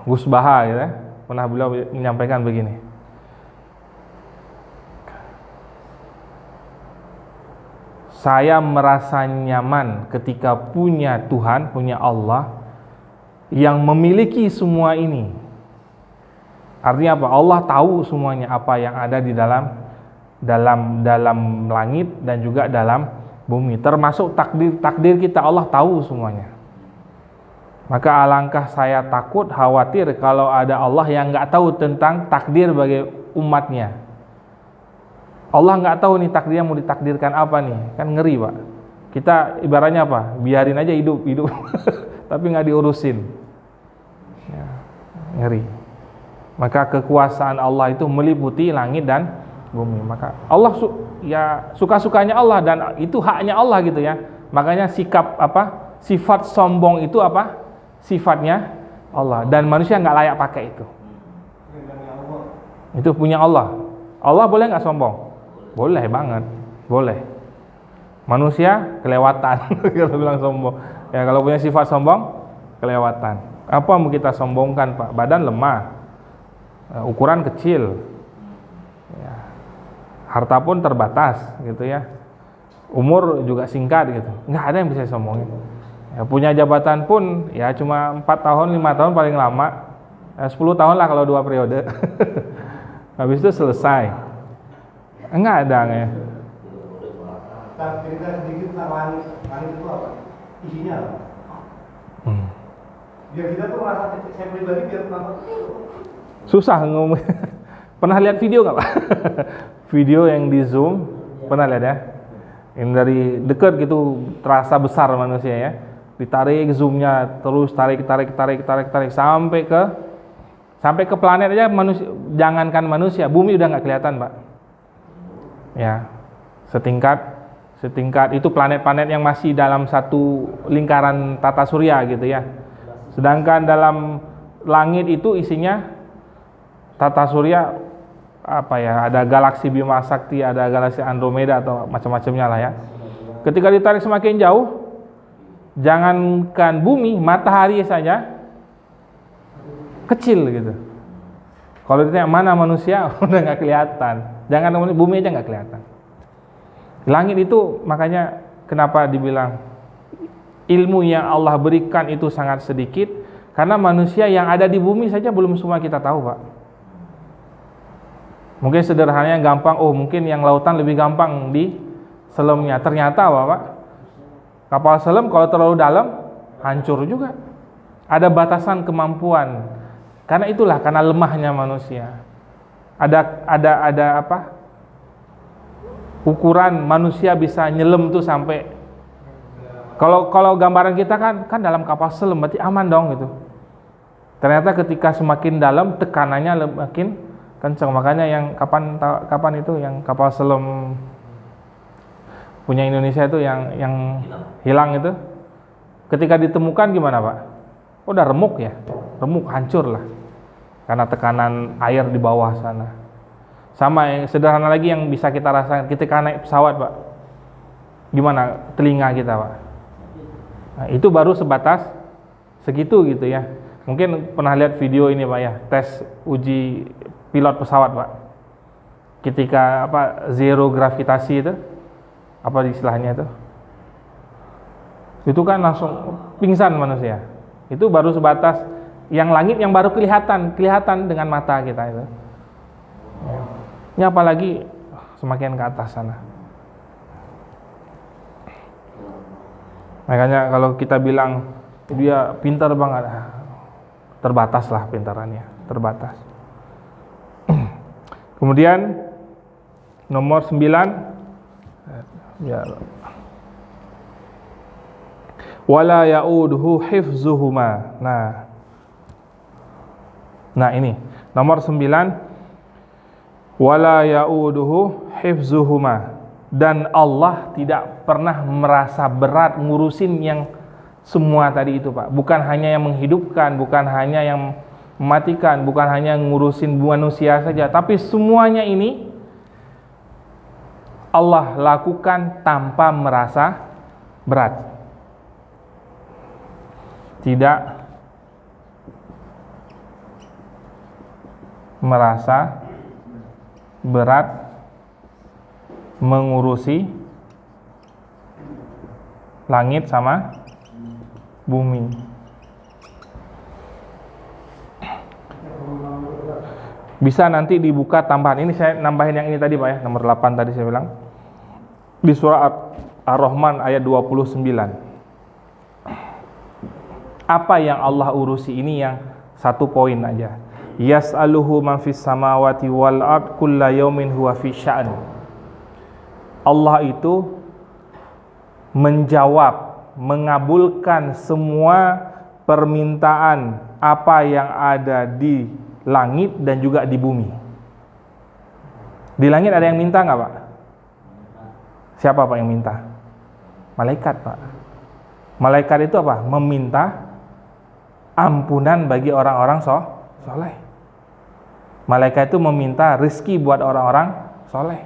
Gus Baha ya, pernah beliau menyampaikan begini. Saya merasa nyaman ketika punya Tuhan, punya Allah yang memiliki semua ini. Artinya apa? Allah tahu semuanya apa yang ada di dalam langit dan juga dalam bumi. Termasuk takdir kita, Allah tahu semuanya. Maka alangkah saya takut, khawatir kalau ada Allah yang nggak tahu tentang takdir bagi umatnya. Allah nggak tahu nih takdirnya mau ditakdirkan apa nih, kan ngeri Pak. Kita ibaratnya apa? Biarin aja hidup, tapi nggak diurusin, ya, ngeri. Maka kekuasaan Allah itu meliputi langit dan bumi. Maka Allah suka-sukanya Allah dan itu haknya Allah gitu ya. Makanya sifat sombong itu apa? Sifatnya Allah, dan manusia nggak layak pakai itu. Itu punya Allah. Allah boleh nggak sombong? Boleh banget, boleh. Manusia kelewatan kalau bilang sombong. Ya kalau punya sifat sombong kelewatan. Apa mau kita sombongkan, Pak? Badan lemah, ukuran kecil, ya. Harta pun terbatas, gitu ya. Umur juga singkat, gitu. Nggak ada yang bisa sombongin. Ya, punya jabatan pun ya cuma 4 tahun, 5 tahun paling lama. 10 tahun lah kalau 2 periode. Habis itu selesai. Enggak ada ya. Kita cerita sedikit tentang langit. Langit itu apa? Isinya apa? Biar kita tuh merasa, saya pribadi biar kenapa? Susah ngomong. Pernah lihat video nggak, Pak? Video yang di zoom, pernah lihat ya? Yang dari dekat gitu terasa besar manusia ya. Ditarik zoomnya terus tarik sampai ke planet aja manusia, jangankan manusia, bumi udah nggak kelihatan, Pak. Ya, setingkat itu planet-planet yang masih dalam satu lingkaran tata surya gitu ya. Sedangkan dalam langit itu isinya tata surya apa ya, ada galaksi Bima Sakti, ada galaksi Andromeda atau macam-macamnya lah ya. Ketika ditarik semakin jauh, jangankan bumi, matahari saja kecil gitu. Kalau ditanya mana manusia, udah nggak kelihatan. Jangan bumi aja nggak kelihatan. Langit itu makanya kenapa dibilang ilmu yang Allah berikan itu sangat sedikit, karena manusia yang ada di bumi saja belum semua kita tahu, Pak. Mungkin sederhananya gampang, mungkin yang lautan lebih gampang di selemnya. Ternyata Pak, kapal selam kalau terlalu dalam hancur juga. Ada batasan kemampuan. Karena itulah, karena lemahnya manusia. Ada apa? Ukuran manusia bisa nyelam tuh sampai, kalau gambaran kita kan dalam kapal selam berarti aman dong gitu. Ternyata ketika semakin dalam tekanannya makin kencang. Makanya yang kapan itu yang kapal selam punya Indonesia itu yang hilang itu, ketika ditemukan gimana, Pak? Udah remuk ya, remuk, hancur lah karena tekanan air di bawah sana. Sama yang sederhana lagi yang bisa kita rasakan ketika naik pesawat, Pak. Gimana telinga kita, Pak? Nah, itu baru sebatas segitu gitu ya. Mungkin pernah lihat video ini, Pak ya, tes uji pilot pesawat, Pak. Ketika zero gravitasi itu, apa istilahnya itu kan langsung pingsan manusia. Itu baru sebatas yang langit yang baru kelihatan dengan mata kita itu. Ya. Ini apalagi semakin ke atas sana. Makanya kalau kita bilang dia pintar banget, terbatas lah pintarannya, terbatas. Kemudian nomor 9 ya, wala ya'uduhu hifzuhuma. Nah ini nomor 9, wala ya'uduhu hifzuhuma, dan Allah tidak pernah merasa berat ngurusin yang semua tadi itu, Pak. Bukan hanya yang menghidupkan, bukan hanya yang mematikan, bukan hanya ngurusin manusia saja, tapi semuanya ini Allah lakukan tanpa merasa berat. Tidak merasa berat mengurusi langit sama bumi. Bisa nanti dibuka tambahan. Ini saya nambahin yang ini tadi, Pak ya, nomor 8 tadi saya bilang. Di surah Ar-Rahman ayat 29. Apa yang Allah urusi ini yang satu poin aja. Yas'aluhu man fis samawati wal ard kulla yaumin huwa fi sya'n. Allah itu menjawab, mengabulkan semua permintaan apa yang ada di langit dan juga di bumi. Di langit ada yang minta nggak, Pak? Siapa, Pak, yang minta? Malaikat, Pak. Malaikat itu apa? Meminta ampunan bagi orang-orang soleh. Malaikat itu meminta rezeki buat orang-orang soleh.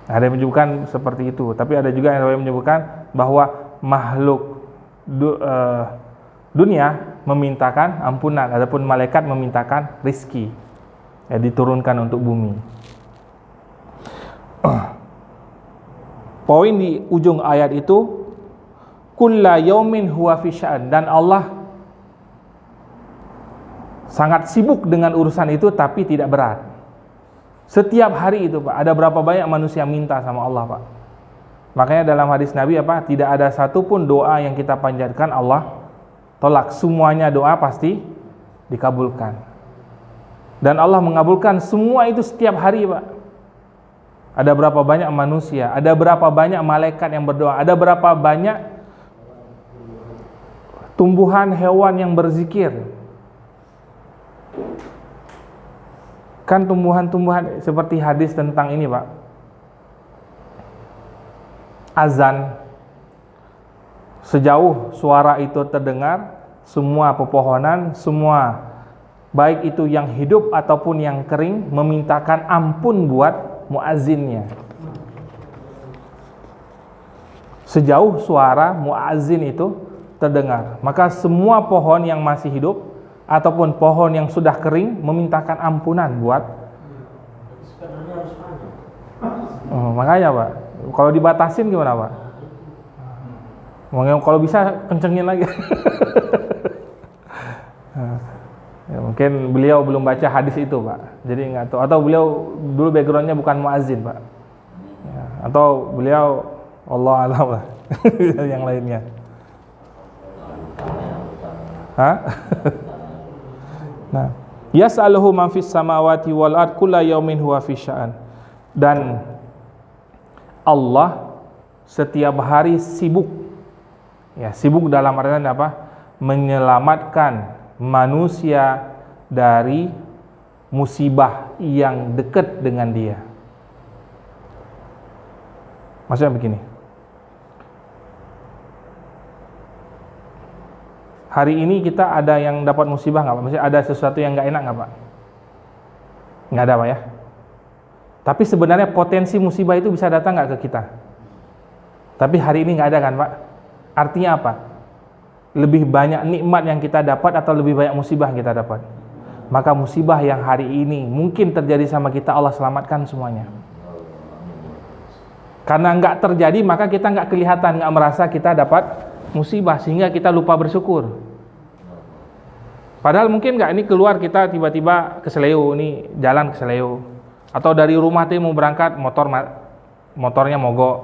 Ada yang menyebutkan seperti itu, tapi ada juga yang menyebutkan bahwa makhluk dunia memintakan ampunan, adapun malaikat memintakan rizki, ya, diturunkan untuk bumi. Poin di ujung ayat itu, kulla yaumin huwa fi sya'an, dan Allah sangat sibuk dengan urusan itu tapi tidak berat. Setiap hari itu, Pak, ada berapa banyak manusia minta sama Allah, Pak. Makanya dalam hadis Nabi apa? Tidak ada satupun doa yang kita panjatkan Allah tolak. Semuanya doa pasti dikabulkan. Dan Allah mengabulkan semua itu setiap hari, Pak. Ada berapa banyak manusia, ada berapa banyak malaikat yang berdoa, ada berapa banyak tumbuhan hewan yang berzikir. Kan tumbuhan-tumbuhan seperti hadis tentang ini, Pak. Azan, sejauh suara itu terdengar, semua pepohonan, semua baik itu yang hidup ataupun yang kering memintakan ampun buat muazzinnya. Sejauh suara muazzin itu terdengar, maka semua pohon yang masih hidup ataupun pohon yang sudah kering memintakan ampunan buat. Makanya, Pak, kalau dibatasin gimana, Pak? Kalau bisa kencengin lagi. Ya, mungkin beliau belum baca hadis itu, Pak. Jadi nggak tahu, atau beliau dulu backgroundnya bukan muazzin, Pak. Ya, atau beliau Allah alam lah. Yang lainnya. Hah? Nah, yas'aluhu man fis samawati wal ard kulla yaumin huwa fi sya'an. Dan Allah setiap hari sibuk. Ya, sibuk dalam artian apa? Menyelamatkan manusia dari musibah yang dekat dengan dia. Maksudnya begini. Hari ini kita ada yang dapat musibah nggak, Pak? Maksudnya ada sesuatu yang nggak enak nggak, Pak? Nggak ada, Pak, ya. Tapi sebenarnya potensi musibah itu bisa datang nggak ke kita? Tapi hari ini nggak ada, kan, Pak? Artinya apa? Lebih banyak nikmat yang kita dapat atau lebih banyak musibah yang kita dapat? Maka musibah yang hari ini mungkin terjadi sama kita, Allah selamatkan semuanya. Karena nggak terjadi, maka kita nggak kelihatan, nggak merasa kita dapat musibah, sehingga kita lupa bersyukur. Padahal mungkin nggak, ini keluar kita tiba-tiba ke Seleo, ini jalan ke Seleo, atau dari rumah tuh mau berangkat motornya mogok,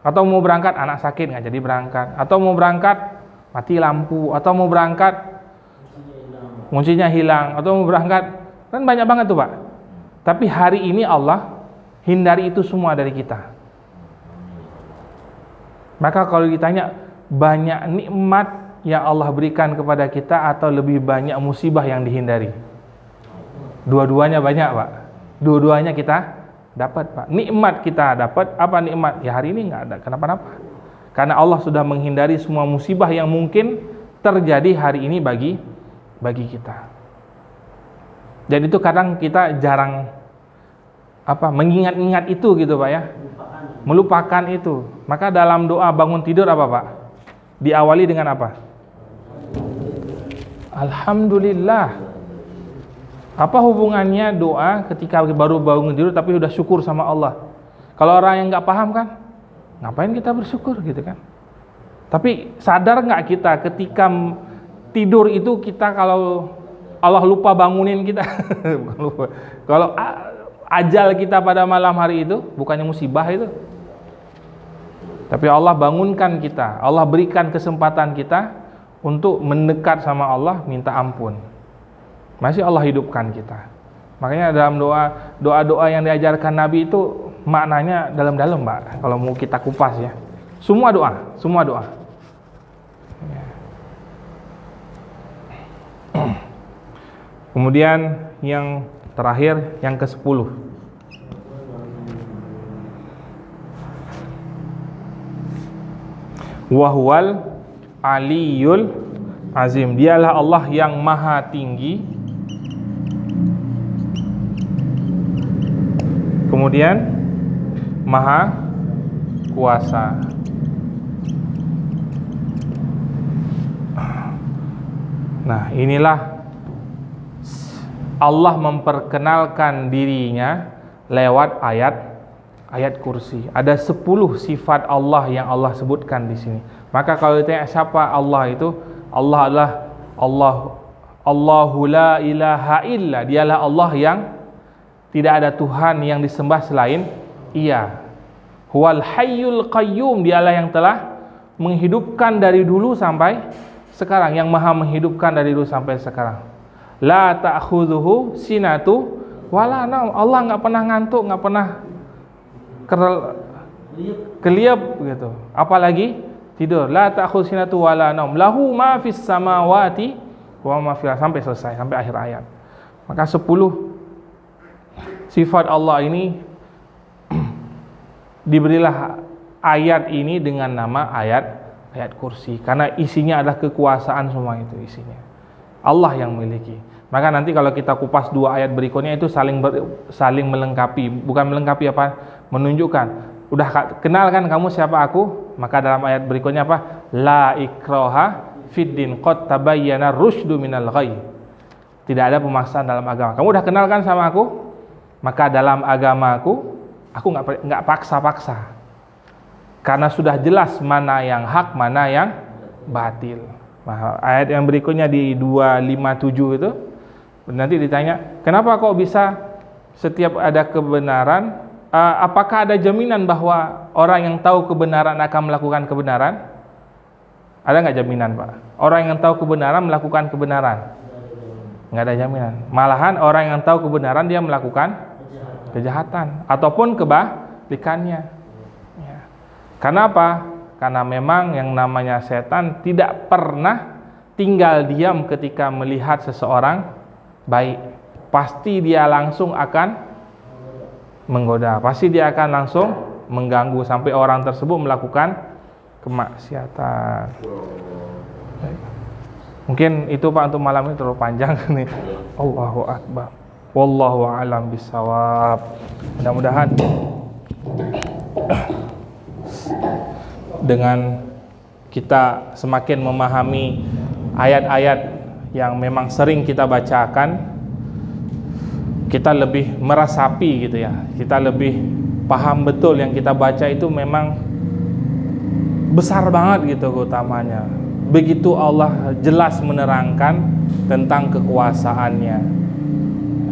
atau mau berangkat anak sakit nggak jadi berangkat, atau mau berangkat mati lampu, atau mau berangkat kuncinya hilang, atau mau berangkat, kan banyak banget tuh, Pak. Tapi hari ini Allah hindari itu semua dari kita. Maka kalau ditanya banyak nikmat yang Allah berikan kepada kita atau lebih banyak musibah yang dihindari, dua-duanya banyak, Pak. Dua-duanya kita dapat, Pak. Nikmat kita dapat, apa nikmat? Ya hari ini nggak ada kenapa-napa. Karena Allah sudah menghindari semua musibah yang mungkin terjadi hari ini bagi kita. Dan itu kadang kita jarang mengingat-ingat itu gitu, Pak, ya. Melupakan itu. Maka dalam doa bangun tidur apa, Pak? Diawali dengan apa? Alhamdulillah. Apa hubungannya doa ketika baru bangun tidur tapi sudah syukur sama Allah? Kalau orang yang nggak paham kan, ngapain kita bersyukur gitu kan? Tapi sadar nggak kita ketika tidur itu kita kalau Allah lupa bangunin kita, kalau ajal kita pada malam hari itu bukannya musibah itu, tapi Allah bangunkan kita, Allah berikan kesempatan kita untuk mendekat sama Allah, minta ampun. Masih Allah hidupkan kita. Makanya dalam doa-doa yang diajarkan Nabi itu maknanya dalam-dalam, Pak. Kalau mau kita kupas ya, semua doa. Kemudian yang terakhir, yang ke-10. Wahwal Aliyul Azim. Dialah Allah yang maha tinggi. Kemudian Maha Kuasa. Nah, inilah Allah memperkenalkan dirinya lewat ayat kursi. Ada 10 sifat Allah yang Allah sebutkan di sini. Maka kalau ditanya siapa Allah itu, Allah adalah Allahu la ilaha illa. Dialah Allah yang tidak ada Tuhan yang disembah selain Ia. Huwal hayyul qayyum. Dialah yang telah menghidupkan dari dulu sampai sekarang, yang maha menghidupkan dari dulu sampai sekarang. La ta'khudhuhu sinatu wala naum. Allah enggak pernah ngantuk, enggak pernah keliap gitu. Apalagi tidur. La ta'khudhu sinatu wala naum. Lahu ma fis samawati wa ma fil, sampai selesai, sampai akhir ayat. Maka 10 sifat Allah ini diberilah ayat ini dengan nama ayat kursi, karena isinya adalah kekuasaan, semua itu isinya Allah yang memiliki. Maka nanti kalau kita kupas 2 ayat berikutnya itu saling melengkapi, bukan melengkapi apa, menunjukkan. Udah kenal kan kamu siapa aku? Maka dalam ayat berikutnya apa? La ikraha fiddin qad tabayyana rusydu minal ghayy. Tidak ada pemaksaan dalam agama. Kamu udah kenal kan sama aku? Maka dalam agamaku nggak paksa-paksa. Karena sudah jelas mana yang hak, mana yang batil. Nah, ayat yang berikutnya di 257 itu nanti ditanya, kenapa kok bisa setiap ada kebenaran, apakah ada jaminan bahwa orang yang tahu kebenaran akan melakukan kebenaran? Ada nggak jaminan, Pak? Orang yang tahu kebenaran melakukan kebenaran? Nggak ada jaminan. Malahan orang yang tahu kebenaran dia melakukan kejahatan ataupun kebalikannya. Karena apa? Karena memang yang namanya setan tidak pernah tinggal diam ketika melihat seseorang baik. Pasti dia langsung akan menggoda. Pasti dia akan langsung mengganggu sampai orang tersebut melakukan kemaksiatan. Mungkin itu Pak untuk malam ini, terlalu panjang nih. Allahu Akbar. Wallahu a'lam bishawab. Mudah-mudahan dengan kita semakin memahami ayat-ayat yang memang sering kita bacakan, kita lebih meresapi gitu ya. Kita lebih paham betul yang kita baca itu memang besar banget gitu keutamanya. Begitu Allah jelas menerangkan tentang kekuasaannya.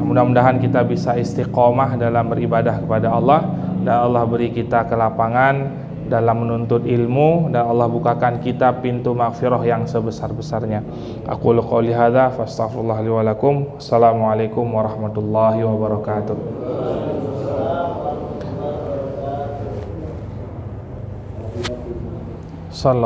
Mudah-mudahan kita bisa istiqomah dalam beribadah kepada Allah, dan Allah beri kita kelapangan dalam menuntut ilmu, dan Allah bukakan kita pintu maghfirah yang sebesar-besarnya. Aqulu qouli hadza fastaghfirullah li wa lakum. Assalamualaikum warahmatullahi wabarakatuh.